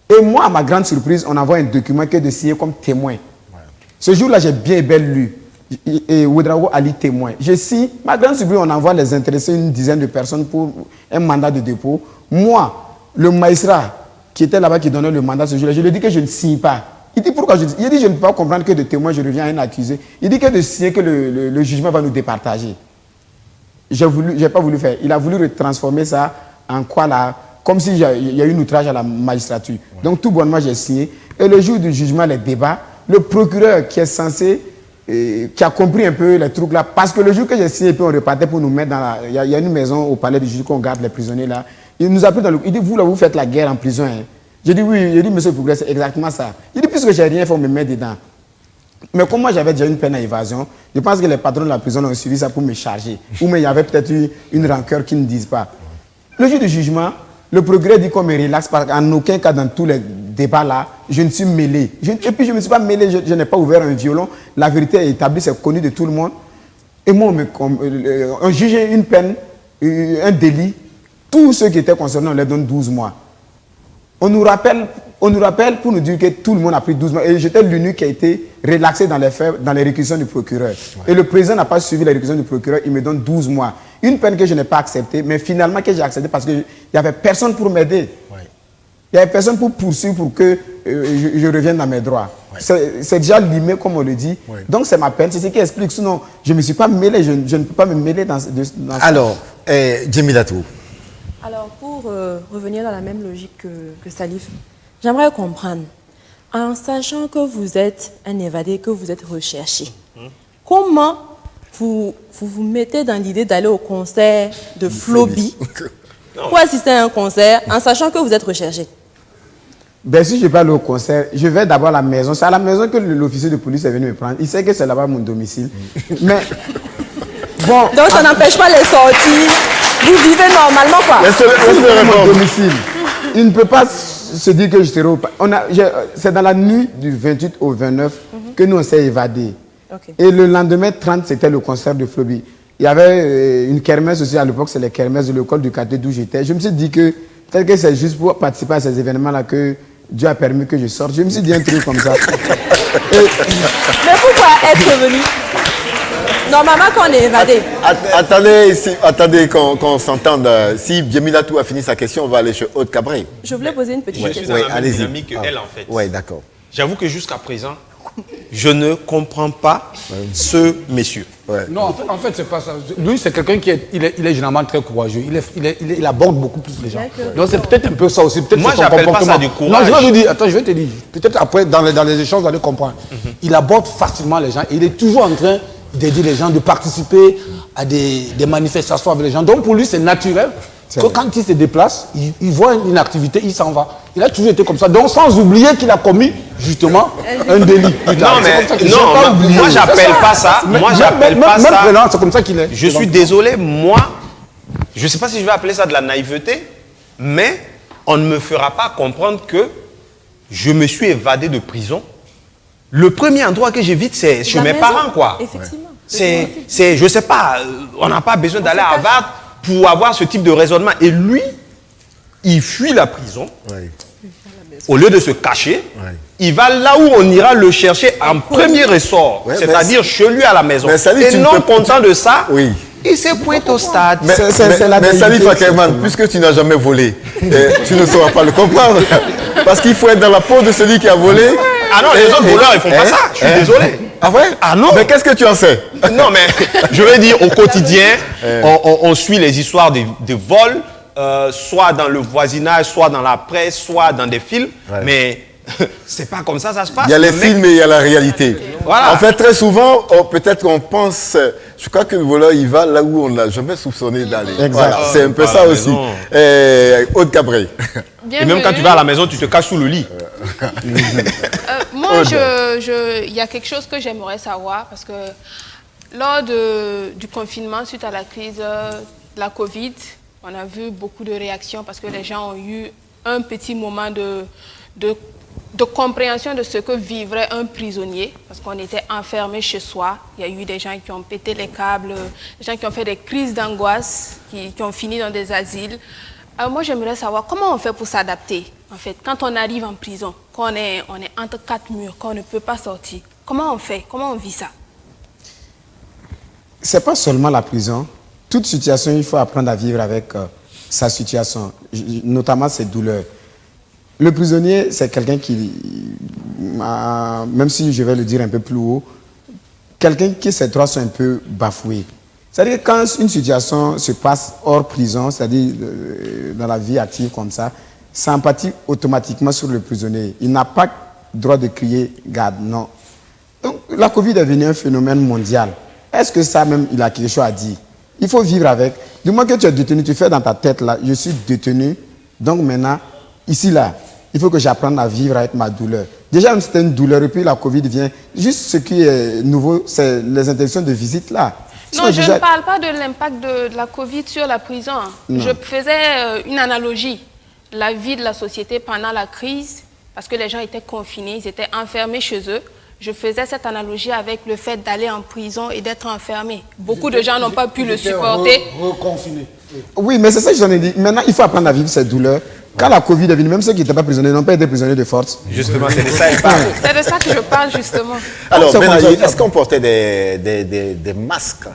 Et moi, à ma grande surprise, on envoie un document qui est de signer comme témoin. Ouais. Ce jour-là, j'ai bien et belle lu. Et Ouedraogo Ali témoin. Je signe. Ma grande surprise, on envoie les intéressés, une dizaine de personnes pour un mandat de dépôt. Moi, le magistrat qui était là-bas, qui donnait le mandat ce jour-là, je lui ai dit que je ne signe pas. Il dit pourquoi je dis. Il dit je ne peux pas comprendre que de témoin, je reviens à un accusé. Il dit que de signer que le jugement va nous départager. Je n'ai pas voulu faire. Il a voulu transformer ça en quoi là, comme s'il y a eu un outrage à la magistrature. Ouais. Donc tout bonnement, j'ai signé. Et le jour du jugement, les débats, le procureur qui est censé, qui a compris un peu les trucs là, parce que le jour que j'ai signé, puis on repartait pour nous mettre dans la... Il y a une maison au palais du juge qu'on garde les prisonniers là. Il nous a pris dans le... Il dit, vous là, vous faites la guerre en prison. Hein. J'ai dit, oui. Il dit, monsieur le procureur, c'est exactement ça. Il dit, puisque j'ai rien fait, on me met dedans. Mais comme moi, j'avais déjà une peine à évasion, je pense que les patrons de la prison ont suivi ça pour me charger. Ou mais il y avait peut-être une rancœur qu'ils ne disent pas. Le jour du jugement, le procureur dit qu'on me relaxe parce qu'en aucun cas, dans tous les débats là, je ne suis mêlé. Et puis je ne me suis pas mêlé, je n'ai pas ouvert un violon. La vérité est établie, c'est connu de tout le monde. Et moi, on jugeait une peine, un délit. Tous ceux qui étaient concernés, on leur donne 12 mois. On nous rappelle pour nous dire que tout le monde a pris 12 mois. Et j'étais l'unique qui a été relaxé dans les faits, dans les réquisitions du procureur. Ouais. Et le président n'a pas suivi les réquisitions du procureur, il me donne 12 mois. Une peine que je n'ai pas acceptée, mais finalement que j'ai acceptée parce qu'il n'y avait personne pour m'aider. Ouais. Il n'y avait personne pour poursuivre pour que je revienne dans mes droits. Ouais. C'est déjà limé, comme on le dit. Ouais. Donc c'est ma peine, c'est ce qui explique. Sinon, je ne me suis pas mêlé, je ne peux pas me mêler dans Alors, Djemilatou. Alors, pour revenir dans la même logique que Salif, j'aimerais comprendre. En sachant que vous êtes un évadé, que vous êtes recherché, comment vous mettez dans l'idée d'aller au concert de Floby pour assister à un concert en sachant que vous êtes recherché? Ben, si je vais aller au concert, je vais d'abord à la maison. C'est à la maison que l'officier de police est venu me prendre. Il sait que c'est là-bas mon domicile. Mais, bon... Donc, ça n'empêche pas les sorties. Vous vivez normalement, quoi. C'est mon domicile. Il ne peut pas se dire que je serai au... C'est dans la nuit du 28 au 29 que nous, on s'est évadés. Okay. Et le lendemain 30, c'était le concert de Floby. Il y avait une kermesse aussi à l'époque, c'est les kermesses de l'école du quartier d'où j'étais. Je me suis dit que peut-être que c'est juste pour participer à ces événements-là que Dieu a permis que je sorte. Je me suis dit un truc comme ça. Mais pourquoi être revenu? Normalement, quand on est évadé. Attendez qu'on s'entende. Si Djemila Tou a fini sa question, on va aller chez Aude Cabré. Je voulais poser une petite question. Je suis dans la même dynamique qu'elle, en fait. Oui, d'accord. J'avoue que jusqu'à présent, je ne comprends pas ce monsieur. Ouais. Non, en fait c'est pas ça. Lui, c'est quelqu'un qui est généralement très courageux. Il aborde beaucoup plus les gens. Donc, c'est peut-être un peu ça aussi. Moi, j'appelle pas ça du courage. Non, je vais vous dire, attends, je vais te dire. Peut-être après, dans les échanges, vous allez comprendre. Il aborde facilement les gens. Et il est toujours en train d'aider les gens, de participer à des manifestations avec les gens. Donc, pour lui, c'est naturel que quand il se déplace, il voit une activité, il s'en va. Il a toujours été comme ça. Donc, sans oublier qu'il a commis, justement, un délit. Moi, j'appelle pas ça. Moi, j'appelle pas ça. C'est comme ça qu'il est. Je suis désolé, moi, je ne sais pas si je vais appeler ça de la naïveté, mais on ne me fera pas comprendre que je me suis évadé de prison. Le premier endroit que j'évite, c'est chez mes parents, quoi. Effectivement. Je ne sais pas, on n'a pas besoin d'aller à Harvard pour avoir ce type de raisonnement. Et lui, il fuit la prison. Oui. Au lieu de se cacher, il va là où on ira le chercher en premier ressort, c'est-à-dire chez lui à la maison. Et non content de ça, il s'est pointé au stade. Mais Salif Akerman, puisque tu n'as jamais volé, tu ne sauras pas le comprendre. Parce qu'il faut être dans la peau de celui qui a volé. Ah non, les autres voleurs, ils font pas ça. Je suis désolé. Ah ouais? Ah non. Mais qu'est-ce que tu en sais? Non, mais je veux dire, au quotidien, on suit les histoires de vols, soit dans le voisinage, soit dans la presse, soit dans des films. Mais c'est pas comme ça se passe. Il y a les films et il y a la réalité. Voilà. En fait, très souvent, peut-être qu'on pense, je crois que le voleur, il va là où on ne l'a jamais soupçonné d'aller. Voilà, c'est un peu ça aussi. Aude Cabré. Et même quand tu vas à la maison, tu te caches sous le lit. Moi, il y a quelque chose que j'aimerais savoir, parce que lors du confinement, suite à la crise de la Covid, on a vu beaucoup de réactions parce que les gens ont eu un petit moment de compréhension de ce que vivrait un prisonnier, parce qu'on était enfermé chez soi. Il y a eu des gens qui ont pété les câbles, des gens qui ont fait des crises d'angoisse, qui ont fini dans des asiles. Moi, j'aimerais savoir comment on fait pour s'adapter, en fait, quand on arrive en prison, quand on est entre quatre murs, quand on ne peut pas sortir. Comment on fait? Comment on vit ça? C'est pas seulement la prison. Toute situation, il faut apprendre à vivre avec sa situation, notamment ses douleurs. Le prisonnier, c'est quelqu'un qui, même si je vais le dire un peu plus haut, quelqu'un qui ses droits sont un peu bafoués. C'est-à-dire que quand une situation se passe hors prison, c'est-à-dire dans la vie active comme ça empathie automatiquement sur le prisonnier. Il n'a pas droit de crier « garde », non. Donc la Covid est devenue un phénomène mondial. Est-ce que ça même, il a quelque chose à dire? Il faut vivre avec. Du moment que tu es détenu, tu fais dans ta tête là, je suis détenu, donc maintenant, ici là, il faut que j'apprenne à vivre avec ma douleur. Déjà, c'était une douleur, et puis la Covid vient. Juste ce qui est nouveau, c'est les interdictions de visite là. Non, je ne parle pas de l'impact de la Covid sur la prison. Non. Je faisais une analogie. La vie de la société pendant la crise, parce que les gens étaient confinés, ils étaient enfermés chez eux. Je faisais cette analogie avec le fait d'aller en prison et d'être enfermé. Beaucoup de gens n'ont pas pu le supporter. Reconfinés. Oui, mais c'est ça que j'en ai dit. Maintenant, il faut apprendre à vivre cette douleur. Quand la Covid est venue, même ceux qui n'étaient pas prisonniers n'ont pas été prisonniers de force. Justement, c'est de ça qu'il parle. C'est de ça que je parle, justement. Alors, Benaï, est-ce qu'on portait des masques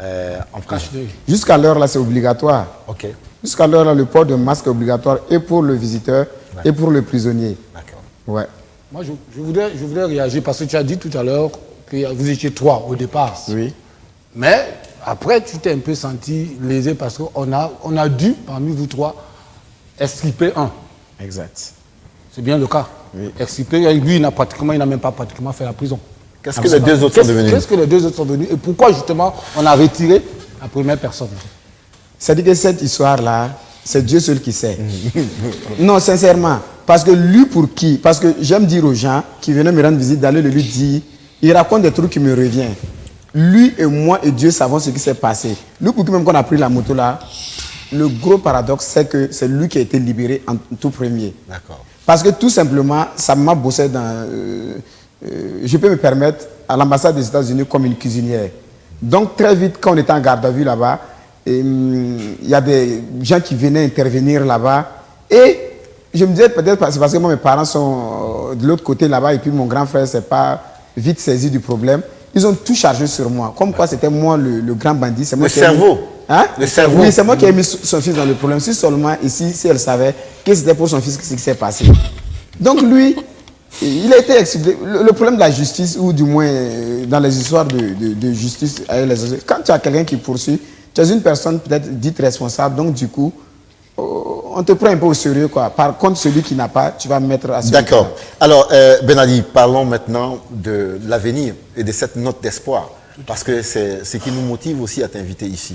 en France? Jusqu'à l'heure, là, c'est obligatoire. Ok. Jusqu'à l'heure, là, le port de masque est obligatoire et pour le visiteur et pour le prisonnier. D'accord. Ouais. Moi, je voudrais réagir parce que tu as dit tout à l'heure que vous étiez 3 au départ. Oui. Mais après, tu t'es un peu senti lésé parce qu'on a dû, parmi vous 3, extirper un. Exact. C'est bien le cas. expliqué. Lui, il n'a même pas pratiquement fait la prison. Qu'est-ce que les deux autres sont devenus? Qu'est-ce que les deux autres sont devenus? Et pourquoi, justement, on a retiré la première personne? C'est-à-dire que cette histoire-là, c'est Dieu seul qui sait. Non, sincèrement. Parce que lui, pour qui? Parce que j'aime dire aux gens qui venaient me rendre visite, d'aller le lui dire, il raconte des trucs qui me reviennent. Lui et moi et Dieu savons ce qui s'est passé. Lui, pour qui même qu'on a pris la moto là, le gros paradoxe, c'est que c'est lui qui a été libéré en tout premier. D'accord. Parce que tout simplement, sa maman bossait dans... je peux me permettre, à l'ambassade des États-Unis comme une cuisinière. Donc très vite, quand on était en garde à vue là-bas, il y a des gens qui venaient intervenir là-bas. Et je me disais peut-être c'est parce que moi, mes parents sont de l'autre côté là-bas et puis mon grand frère s'est pas vite saisi du problème. Ils ont tout chargé sur moi. Comme quoi c'était moi le grand bandit. C'est moi le cerveau. Hein? Le cerveau. Oui, c'est moi qui ai mis son fils dans le problème. Si seulement ici, si elle savait que c'était pour son fils ce qui s'est passé. Donc lui, il a été expliqué. Le problème de la justice, ou du moins dans les histoires de justice, quand tu as quelqu'un qui poursuit, tu es une personne peut-être dite responsable, donc du coup, on te prend un peu au sérieux, quoi. Par contre, celui qui n'a pas, tu vas mettre à celui. D'accord. Alors, Ben Ali, parlons maintenant de l'avenir et de cette note d'espoir, parce que c'est ce qui nous motive aussi à t'inviter ici.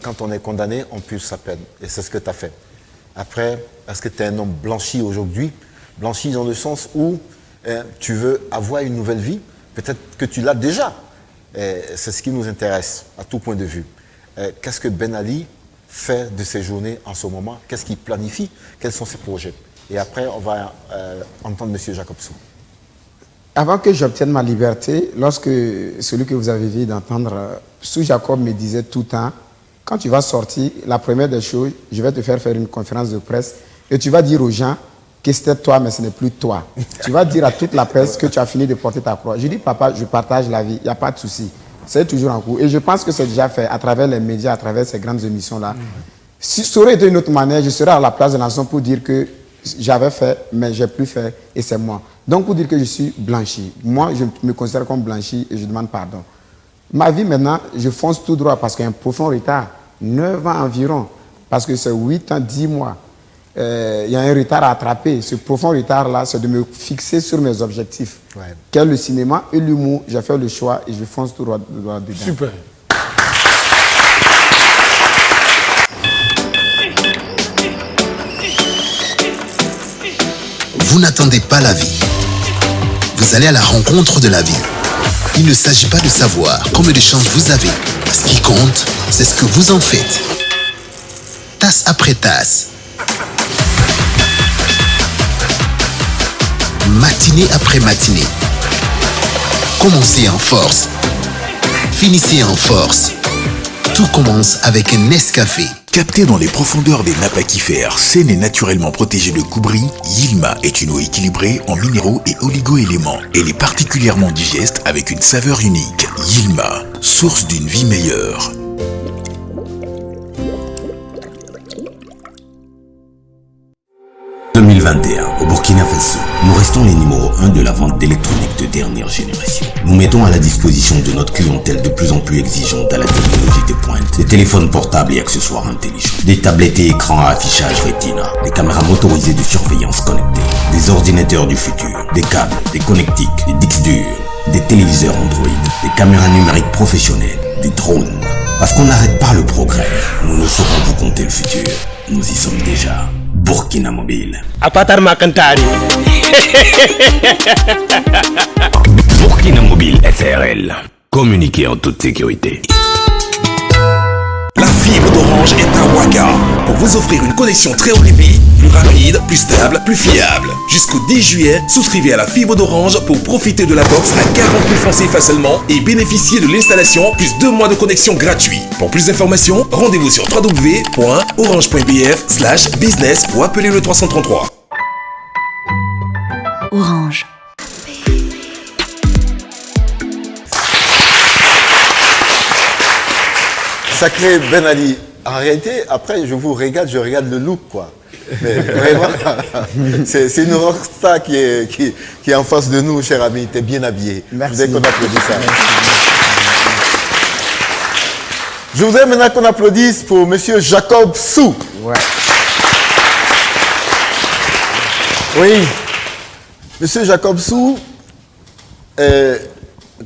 Quand on est condamné, on purge sa peine, et c'est ce que tu as fait. Après, est-ce que tu es un homme blanchi aujourd'hui? Blanchi dans le sens où tu veux avoir une nouvelle vie? Peut-être que tu l'as déjà. C'est ce qui nous intéresse, à tout point de vue. Qu'est-ce que Ben Ali fait de ses journées en ce moment? Qu'est-ce qu'il planifie? Quels sont ses projets? Et après, on va entendre M. Jacob Sou. Avant que j'obtienne ma liberté, lorsque celui que vous avez vu d'entendre, Sou Jacob me disait tout le temps, quand tu vas sortir, la première des choses, je vais te faire une conférence de presse et tu vas dire aux gens que c'était toi, mais ce n'est plus toi. Tu vas dire à toute la presse que tu as fini de porter ta croix. Je dis, papa, je partage la vie, il n'y a pas de souci. C'est toujours en cours. Et je pense que c'est déjà fait à travers les médias, à travers ces grandes émissions-là. Si ça aurait été une autre manière, je serais à la place de la nation pour dire que j'avais fait, mais j'ai plus fait, et c'est moi. Donc pour dire que je suis blanchi. Moi, je me considère comme blanchi et je demande pardon. Ma vie maintenant, je fonce tout droit parce qu'il y a un profond retard. 9 ans environ. Parce que c'est 8 ans, 10 mois. Il y a un retard à attraper. Ce profond retard-là, c'est de me fixer sur mes objectifs. Ouais. Quel est le cinéma et l'humour. J'ai fait le choix et je fonce tout droit dedans. Super. Vous n'attendez pas la vie. Vous allez à la rencontre de la vie. Il ne s'agit pas de savoir combien de chances vous avez. Ce qui compte, c'est ce que vous en faites. Tasse après tasse. Matinée après matinée. Commencez en force. Finissez en force. Tout commence avec un Nescafé. Capté dans les profondeurs des nappes aquifères, saine et naturellement protégée de coups bris, Yilma est une eau équilibrée en minéraux et oligo-éléments. Elle est particulièrement digeste avec une saveur unique. Yilma, source d'une vie meilleure. En 2021, au Burkina Faso, nous restons les numéros 1 de la vente d'électronique de dernière génération. Nous mettons à la disposition de notre clientèle de plus en plus exigeante à la technologie de pointe des téléphones portables et accessoires intelligents, des tablettes et écrans à affichage Retina, des caméras motorisées de surveillance connectée, des ordinateurs du futur, des câbles, des connectiques, des disques durs, des téléviseurs Android, des caméras numériques professionnelles, des drones. Parce qu'on n'arrête pas le progrès, nous ne saurons vous compter le futur. Nous y sommes déjà. Burkina Mobile. Apatar Makantari. Burkina Mobile SRL. Communiquez en toute sécurité. La fibre d'Orange est à Ouaga pour vous offrir une connexion très haut débit, plus rapide, plus stable, plus fiable. Jusqu'au 10 juillet, souscrivez à la fibre d'Orange pour profiter de la box à 40 000 francs CFA seulement et bénéficier de l'installation plus 2 mois de connexion gratuit. Pour plus d'informations, rendez-vous sur www.orange.bf/business ou appelez le 333. Orange. Sacré Ben Ali. En réalité, après, je vous regarde, je regarde le look, quoi. Mais vraiment, c'est une rockstar qui est en face de nous, cher ami. Tu es bien habillé. Merci. Je voudrais qu'on applaudisse ça. Je voudrais maintenant qu'on applaudisse pour monsieur Jacob Sou. Ouais. Oui, Monsieur Jacob Sou,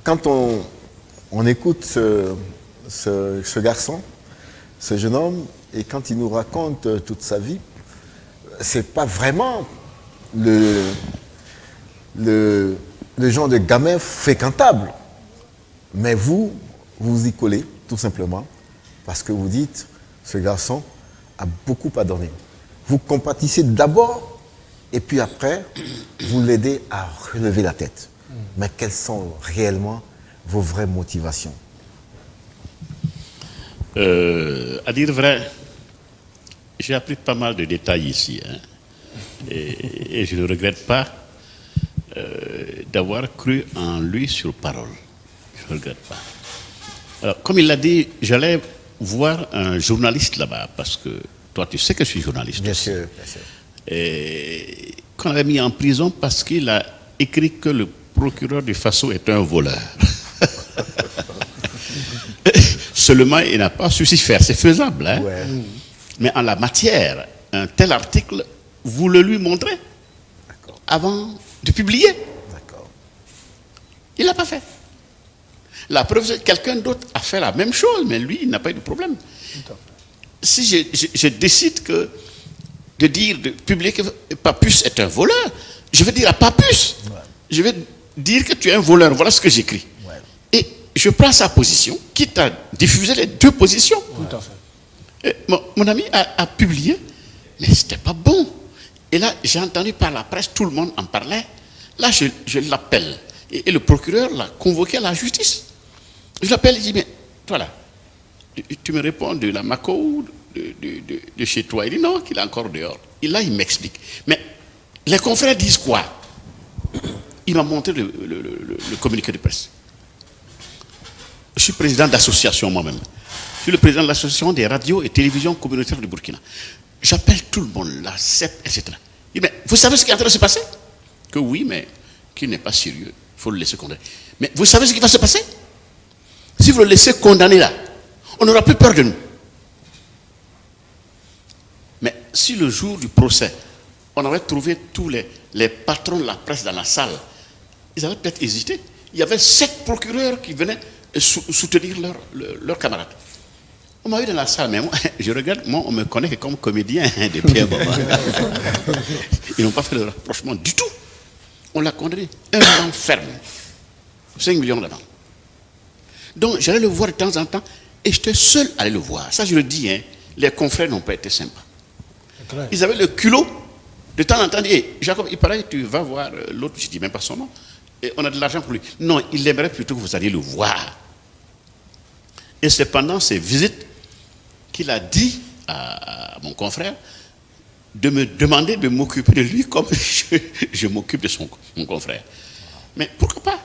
quand on écoute ce garçon, ce jeune homme, et quand il nous raconte toute sa vie, c'est pas vraiment le genre de gamin fréquentable. Mais vous y collez, tout simplement, parce que vous dites, ce garçon a beaucoup à donner. Vous compatissez d'abord, et puis après, vous l'aidez à relever la tête. Mais quelles sont réellement vos vraies motivations? À dire vrai, j'ai appris pas mal de détails ici. Hein, et je ne regrette pas d'avoir cru en lui sur parole. Je ne regrette pas. Alors, comme il l'a dit, j'allais voir un journaliste là-bas, parce que toi, tu sais que je suis journaliste. Bien sûr, bien sûr. Et qu'on avait mis en prison parce qu'il a écrit que le procureur du Faso est un voleur. Seulement, il n'a pas su s'y faire. C'est faisable. Hein? Ouais. Mais en la matière, un tel article, vous le lui montrez avant de publier. Il ne l'a pas fait. La preuve, c'est que quelqu'un d'autre a fait la même chose, mais lui, il n'a pas eu de problème. Si je décide de dire, de publier que Papus est un voleur, je vais dire à Papus, je vais dire que tu es un voleur. Voilà ce que j'écris. Et je prends sa position, quitte à diffuser les deux positions. Tout à fait. Et mon ami a publié, mais ce n'était pas bon. Et là, j'ai entendu par la presse, tout le monde en parlait. Là, je l'appelle. Et le procureur l'a convoqué à la justice. Je l'appelle et dis, mais toi là, tu me réponds de la Mako ou de chez toi? Il dit non, qu'il est encore dehors. Et là, il m'explique. Mais les confrères disent quoi? Il m'a montré le communiqué de presse. Je suis président d'association moi-même. Je suis le président de l'association des radios et télévisions communautaires du Burkina. J'appelle tout le monde, la CEP, etc. Il dit, mais vous savez ce qui est en train de se passer? Que oui, mais qu'il n'est pas sérieux. Il faut le laisser condamner. Mais vous savez ce qui va se passer? Si vous le laissez condamner là, on n'aura plus peur de nous. Mais si le jour du procès, on avait trouvé tous les patrons de la presse dans la salle, ils avaient peut-être hésité. Il y avait 7 procureurs qui venaient soutenir leurs camarades. On m'a eu dans la salle, mais moi, je regarde, moi, on me connaît que comme comédien depuis un moment. Ils n'ont pas fait le rapprochement du tout. On l'a condamné 1 an ferme, 5 millions d'amende. Donc, j'allais le voir de temps en temps, et j'étais seul à aller le voir. Ça, je le dis, hein, les confrères n'ont pas été sympas. Ils avaient le culot, de temps en temps, hey, Jacob, il paraît que tu vas voir l'autre, je ne dis même pas son nom, et on a de l'argent pour lui. Non, il aimerait plutôt que vous alliez le voir. Et c'est pendant ces visites qu'il a dit à mon confrère de me demander de m'occuper de lui comme je m'occupe de mon confrère. Mais pourquoi pas?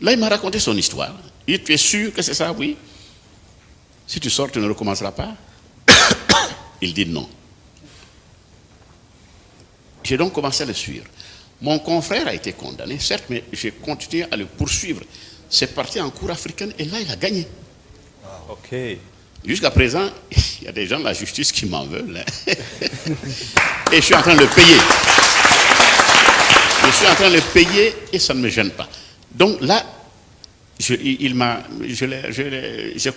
Là, il m'a raconté son histoire. Il dit, tu es sûr que c'est ça? Oui. Si tu sors, tu ne recommenceras pas? Il dit non. J'ai donc commencé à le suivre. Mon confrère a été condamné, certes, mais j'ai continué à le poursuivre. C'est parti en cour africaine et là, il a gagné. Ok. Jusqu'à présent, il y a des gens de la justice qui m'en veulent. Hein. Et je suis en train de le payer. Je suis en train de le payer et ça ne me gêne pas. Donc là, j'ai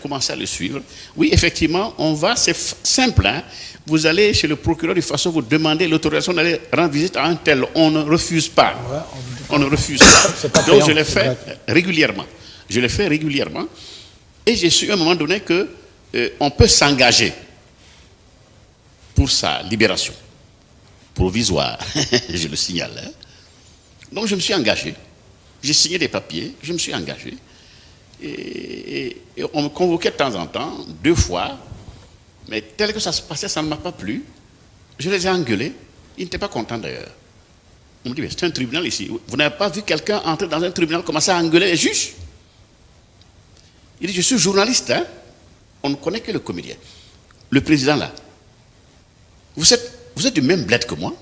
commencé à le suivre. Oui, effectivement, on va, c'est simple. Hein. Vous allez chez le procureur du Faso, vous demandez l'autorisation d'aller rendre visite à un tel. On ne refuse pas. On ne refuse pas. Donc je l'ai fait régulièrement. Je l'ai fait régulièrement. Et j'ai su à un moment donné que on peut s'engager pour sa libération provisoire. Je le signale. Hein. Donc je me suis engagé. J'ai signé des papiers. Je me suis engagé. Et on me convoquait de temps en temps, 2 fois. Mais tel que ça se passait, ça ne m'a pas plu. Je les ai engueulés. Ils n'étaient pas contents d'ailleurs. On me dit, mais c'est un tribunal ici. Vous n'avez pas vu quelqu'un entrer dans un tribunal commencer à engueuler les juges? Il dit, je suis journaliste, hein? On ne connaît que le comédien. Le président là, vous êtes du même bled que moi.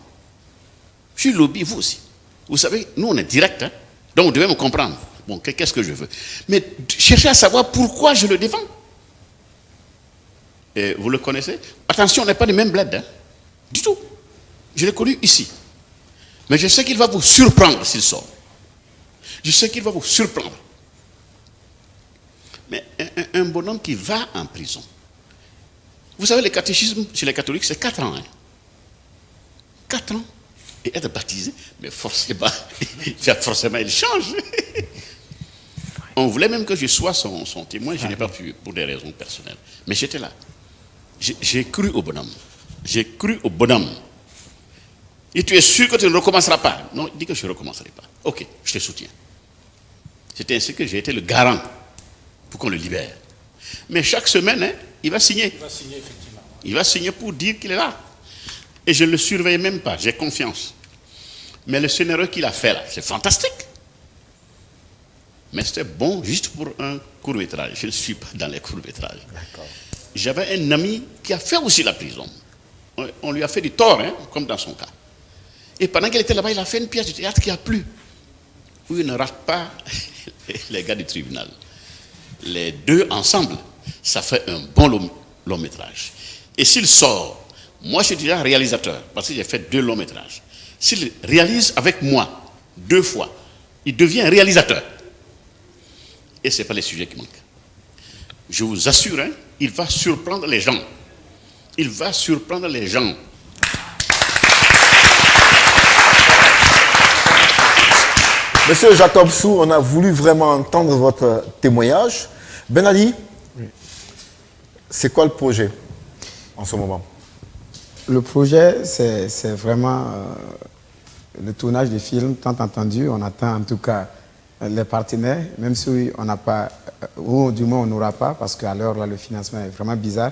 Je suis lobby, vous aussi. Vous savez, nous on est direct, hein? Donc vous devez me comprendre. Bon, qu'est-ce que je veux? Mais cherchez à savoir pourquoi je le défends. Et vous le connaissez? Attention, on n'est pas du même bled, hein? Du tout. Je l'ai connu ici. Mais je sais qu'il va vous surprendre s'il sort. Je sais qu'il va vous surprendre. Mais un bonhomme qui va en prison. Vous savez, le catéchisme chez les catholiques, c'est 4 ans. 4 ans. Et être baptisé, mais forcément, il change. On voulait même que je sois son témoin, je n'ai pas pu pour des raisons personnelles. Mais j'étais là. J'ai cru au bonhomme. J'ai cru au bonhomme. Et tu es sûr que tu ne recommenceras pas? Non, il dit que je ne recommencerai pas. Ok, je te soutiens. C'était ainsi que j'ai été le garant pour qu'on le libère. Mais chaque semaine, il va signer. Il va signer, effectivement. Il va signer pour dire qu'il est là. Et je ne le surveille même pas, j'ai confiance. Mais le scénario qu'il a fait là, c'est fantastique. Mais c'était bon juste pour un court-métrage. Je ne suis pas dans les courts-métrages. J'avais un ami qui a fait aussi la prison. On lui a fait du tort, comme dans son cas. Et pendant qu'il était là-bas, il a fait une pièce de théâtre qui a plu. Où il ne rate pas les gars du tribunal. Les deux ensemble, ça fait un bon long-métrage. Et s'il sort, moi je dirais réalisateur, parce que j'ai fait 2 longs métrages. S'il réalise avec moi 2 fois, il devient réalisateur. Et ce n'est pas les sujets qui manquent. Je vous assure, il va surprendre les gens. Il va surprendre les gens. Monsieur Jacob Sou, on a voulu vraiment entendre votre témoignage. Ben Ali, c'est quoi le projet en ce moment? Le projet, c'est vraiment le tournage des films, tant entendu. On attend en tout cas les partenaires, même si on n'a pas, ou du moins on n'aura pas, parce qu'à l'heure là, le financement est vraiment bizarre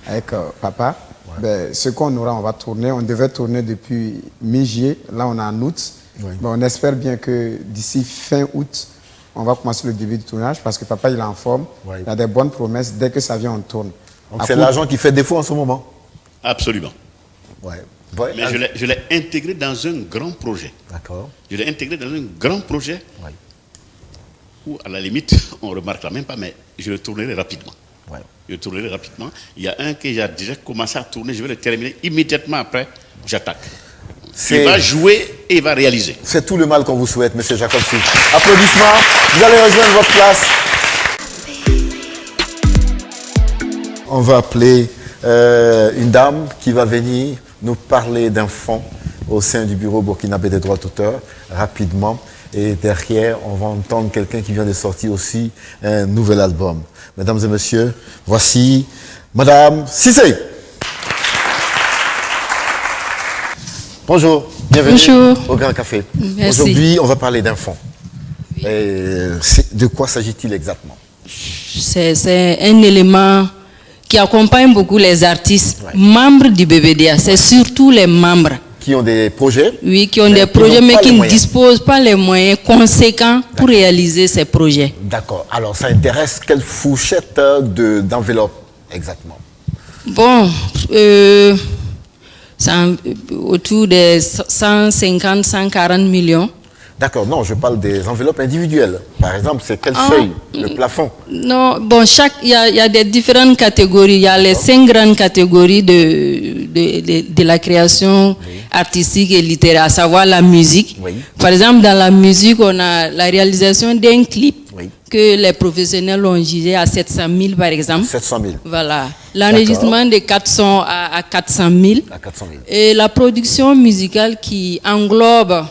avec papa. Ouais. Ben, ce qu'on aura, on va tourner. On devait tourner depuis mi-juillet. Là, on est en août. Ouais. Ben, on espère bien que d'ici fin août, on va commencer le début du tournage, parce que papa, il est en forme. Ouais. Il a des bonnes promesses. Dès que ça vient, on tourne. Donc c'est l'argent qui fait défaut en ce moment? Absolument. Ouais. Mais je l'ai intégré dans un grand projet. D'accord. Je l'ai intégré dans un grand projet où, à la limite, on ne remarquera même pas, mais je le tournerai rapidement. Ouais. Je le tournerai rapidement. Il y a un que j'ai déjà commencé à tourner, je vais le terminer immédiatement après, j'attaque. Il va jouer et il va réaliser. C'est tout le mal qu'on vous souhaite, monsieur Jacob Sou. Applaudissements, vous allez rejoindre votre place. On va appeler une dame qui va venir nous parler d'un fonds au sein du bureau burkinabé des droits d'auteur rapidement. Et derrière, on va entendre quelqu'un qui vient de sortir aussi un nouvel album. Mesdames et messieurs, voici Madame Cissé. Bonjour, bienvenue au Grand Café. Merci. Aujourd'hui, on va parler d'un fonds. Oui. De quoi s'agit-il exactement? C'est un élément qui accompagne beaucoup les artistes, membres du BBDA. C'est surtout les membres. Qui ont des projets? Oui, qui ont des projets, mais qui ne disposent pas les moyens conséquents pour réaliser ces projets. D'accord. Alors, ça intéresse quelle fourchette d'enveloppe exactement? Bon, c'est autour de 150, 140 millions. D'accord, non, je parle des enveloppes individuelles. Par exemple, c'est quel seuil, le plafond? Non, bon, il y a des différentes catégories. Il y a les 5 grandes catégories de la création artistique et littéraire, à savoir la musique. Oui. Par exemple, dans la musique, on a la réalisation d'un clip que les professionnels ont jugé à 700 000, par exemple. 700 000. Voilà. L'enregistrement de 400 à 400 000. À 400 000. Et la production musicale qui englobe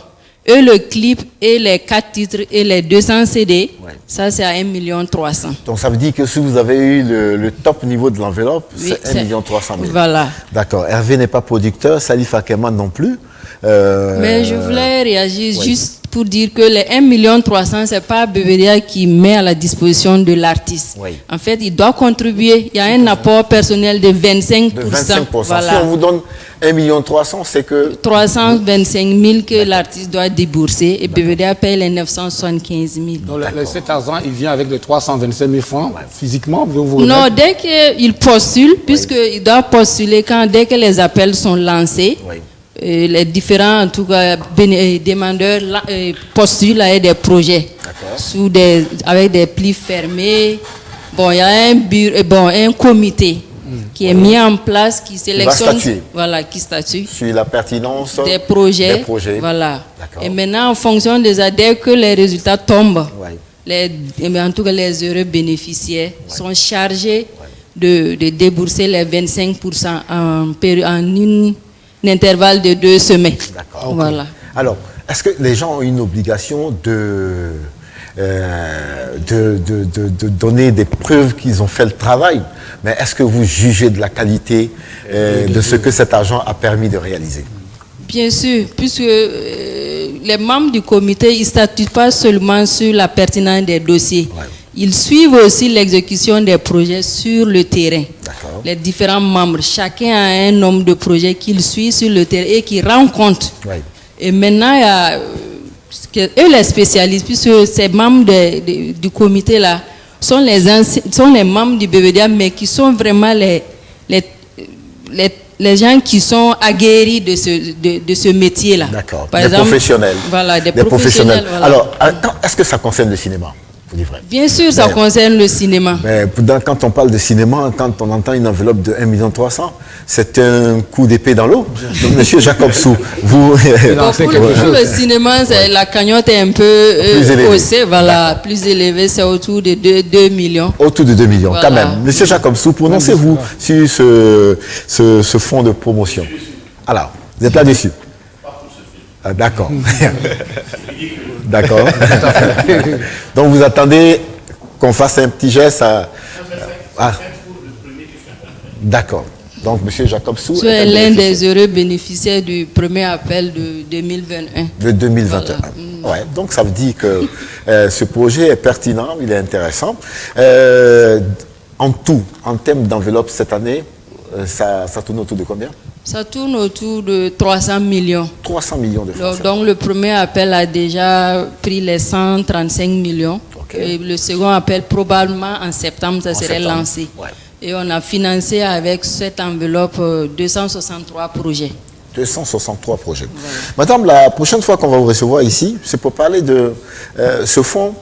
le clip et les 4 titres et les 200 CD, ça c'est à 1 300 000. Donc ça veut dire que si vous avez eu le top niveau de l'enveloppe, c'est 1 300 000. Voilà. D'accord. Hervé n'est pas producteur, Salif Akeman non plus. Mais je voulais réagir juste pour dire que les 1 300 000, ce n'est pas BBDA qui met à la disposition de l'artiste. En fait, il doit contribuer. Il y a un apport personnel de 25%. De 25%. Voilà. Si on vous donne 1 300 000, c'est que... 325 000 que l'artiste doit débourser et BBDA paye les 975 000. Donc cet argent, il vient avec les 325 000 francs physiquement? Non, dès qu'il postule, puisqu'il doit postuler dès que les appels sont lancés, les différents en tout cas, demandeurs postulent avec des projets avec des plis fermés. Bon, il y a un comité qui est mis en place, qui sélectionne, statuer. voilà, qui statue Sur la pertinence des projets. Voilà. Et maintenant, en fonction des dès que les résultats tombent, en tout cas les heureux bénéficiaires sont chargés de débourser les 25% en un intervalle de 2 semaines. D'accord. Voilà. Alors, est-ce que les gens ont une obligation de donner des preuves qu'ils ont fait le travail? Mais est-ce que vous jugez de la qualité de ce que cet argent a permis de réaliser? Bien sûr, puisque les membres du comité, ils ne statuent pas seulement sur la pertinence des dossiers. Ils suivent aussi l'exécution des projets sur le terrain. Les différents membres, chacun a un nombre de projets qu'il suit sur le terrain et qu'il rend compte. Et maintenant, il y a eux les spécialistes, puisque ces membres du comité-là sont les membres du BBDA, mais qui sont vraiment les gens qui sont aguerris de ce métier-là. D'accord. Par Des exemple, professionnels. Voilà, des professionnels. Voilà. Alors, est-ce que ça concerne le cinéma? Vous dites vrai. Bien sûr, ça concerne le cinéma. Mais quand on parle de cinéma, quand on entend une enveloppe de 1,3 million, c'est un coup d'épée dans l'eau. Donc, monsieur Jacob Sou, vous... pour le cinéma, la cagnotte est un peu haussée, voilà, plus élevée, c'est autour de 2 millions. Autour de 2 millions, voilà. quand même. Monsieur Jacob Sou, prononcez-vous sur ce fonds de promotion. Alors, vous êtes là-dessus? Ah, d'accord. D'accord. Donc vous attendez qu'on fasse un petit geste D'accord. Donc M. Jacob Sou est l'un des heureux bénéficiaires du premier appel de 2021. De 2021. Voilà. Ouais, donc ça veut dire que ce projet est pertinent, il est intéressant. En tout, en termes d'enveloppe cette année, ça tourne autour de combien? Ça tourne autour de 300 millions. 300 millions de francs. Donc le premier appel a déjà pris les 135 millions. Okay. Et le second appel, probablement en septembre, ça serait lancé. Ouais. Et on a financé avec cette enveloppe 263 projets. 263 projets. Voilà. Madame, la prochaine fois qu'on va vous recevoir ici, c'est pour parler de ce fonds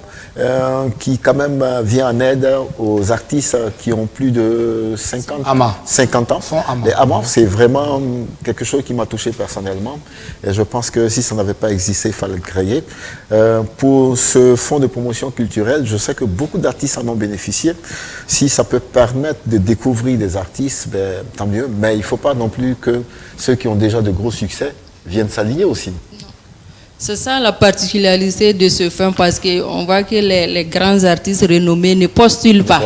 qui quand même vient en aide aux artistes qui ont plus de 50 ans. Les AMA, c'est vraiment quelque chose qui m'a touché personnellement. Et je pense que si ça n'avait pas existé, il fallait le créer. Pour ce fonds de promotion culturelle, je sais que beaucoup d'artistes en ont bénéficié. Si ça peut permettre de découvrir des artistes, ben, tant mieux. Mais il ne faut pas non plus que ceux qui ont déjà de gros succès viennent s'aligner aussi. C'est ça la particularité de ce fonds, parce qu'on voit que les grands artistes renommés ne postulent pas.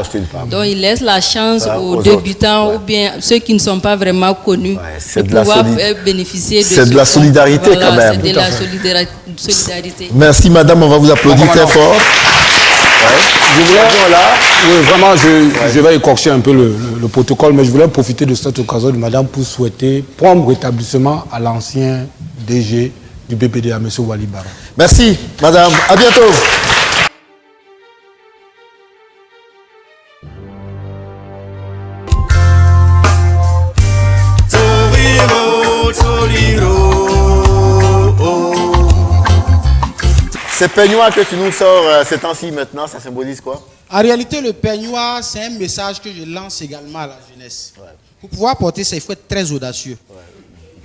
Donc ils laissent la chance aux débutants ou bien ceux qui ne sont pas vraiment connus de pouvoir bénéficier de ce fonds. C'est de la solidarité quand même. C'est de la solidarité. Merci madame, on va vous applaudir très fort. Je voulais, vraiment, je vais écorcher un peu le protocole, mais je voulais profiter de cette occasion de madame pour souhaiter prompt rétablissement à l'ancien DG du BPDA, M. Wali Bara. Merci, madame. À bientôt. Ce peignoir que tu nous sors ces temps-ci maintenant, ça symbolise quoi? En réalité, le peignoir, c'est un message que je lance également à la jeunesse. Ouais. Pour pouvoir porter ça, il faut être très audacieux. Ouais.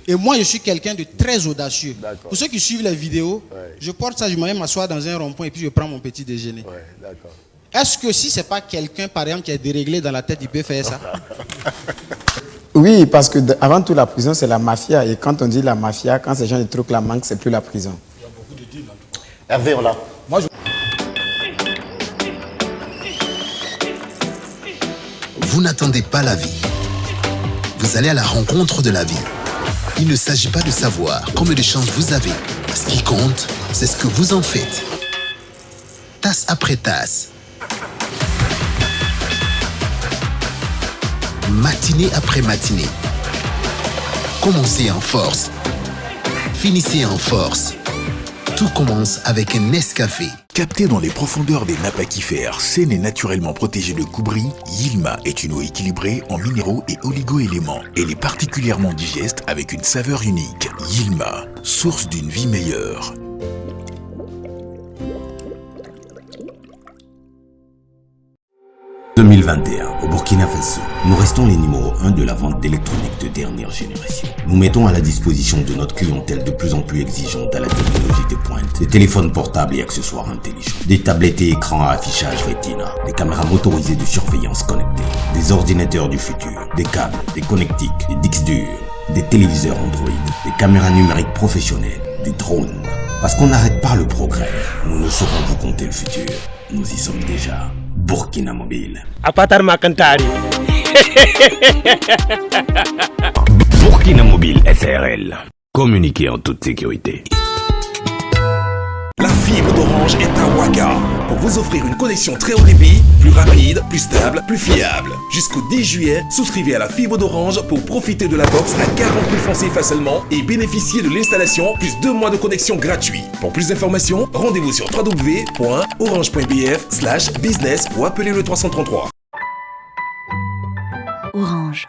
Et moi, je suis quelqu'un de très audacieux. Pour ceux qui suivent les vidéos, je porte ça, je m'en vais m'asseoir dans un rond-point et puis je prends mon petit déjeuner. Est-ce que si ce n'est pas quelqu'un, par exemple, qui est déréglé dans la tête, il peut faire ça? Oui, parce que avant tout, la prison, c'est la mafia. Et quand on dit la mafia, quand ces gens de trucs la manquent, c'est plus la prison. Il y a beaucoup de deals. Hervé, on l'a. Vous n'attendez pas la vie. Vous allez à la rencontre de la vie. Il ne s'agit pas de savoir combien de chances vous avez. Ce qui compte, c'est ce que vous en faites. Tasse après tasse. Matinée après matinée. Commencez en force. Finissez en force. Tout commence avec un Nescafé. Capté dans les profondeurs des nappes aquifères, saine et naturellement protégée de couperie, Yilma est une eau équilibrée en minéraux et oligo-éléments. Elle est particulièrement digeste avec une saveur unique. Yilma, source d'une vie meilleure. 2021, au Burkina Faso, nous restons les numéros 1 de la vente d'électronique de dernière génération. Nous mettons à la disposition de notre clientèle de plus en plus exigeante à la technologie de pointe, des téléphones portables et accessoires intelligents, des tablettes et écrans à affichage Retina, des caméras motorisées de surveillance connectées, des ordinateurs du futur, des câbles, des connectiques, des disques durs, des téléviseurs Android, des caméras numériques professionnelles, des drones. Parce qu'on n'arrête pas le progrès, nous ne saurons vous compter le futur. Nous y sommes déjà. Burkina Mobile. Apatar Makantari. Burkina Mobile SRL. Communiquez en toute sécurité. La fibre d'Orange est à Ouaga pour vous offrir une connexion très haut débit, plus rapide, plus stable, plus fiable. Jusqu'au 10 juillet, souscrivez à la fibre d'Orange pour profiter de la box à 40 000 francs CFA seulement et bénéficier de l'installation plus 2 mois de connexion gratuit. Pour plus d'informations, rendez-vous sur www.orange.bf/business ou appelez le 333. Orange.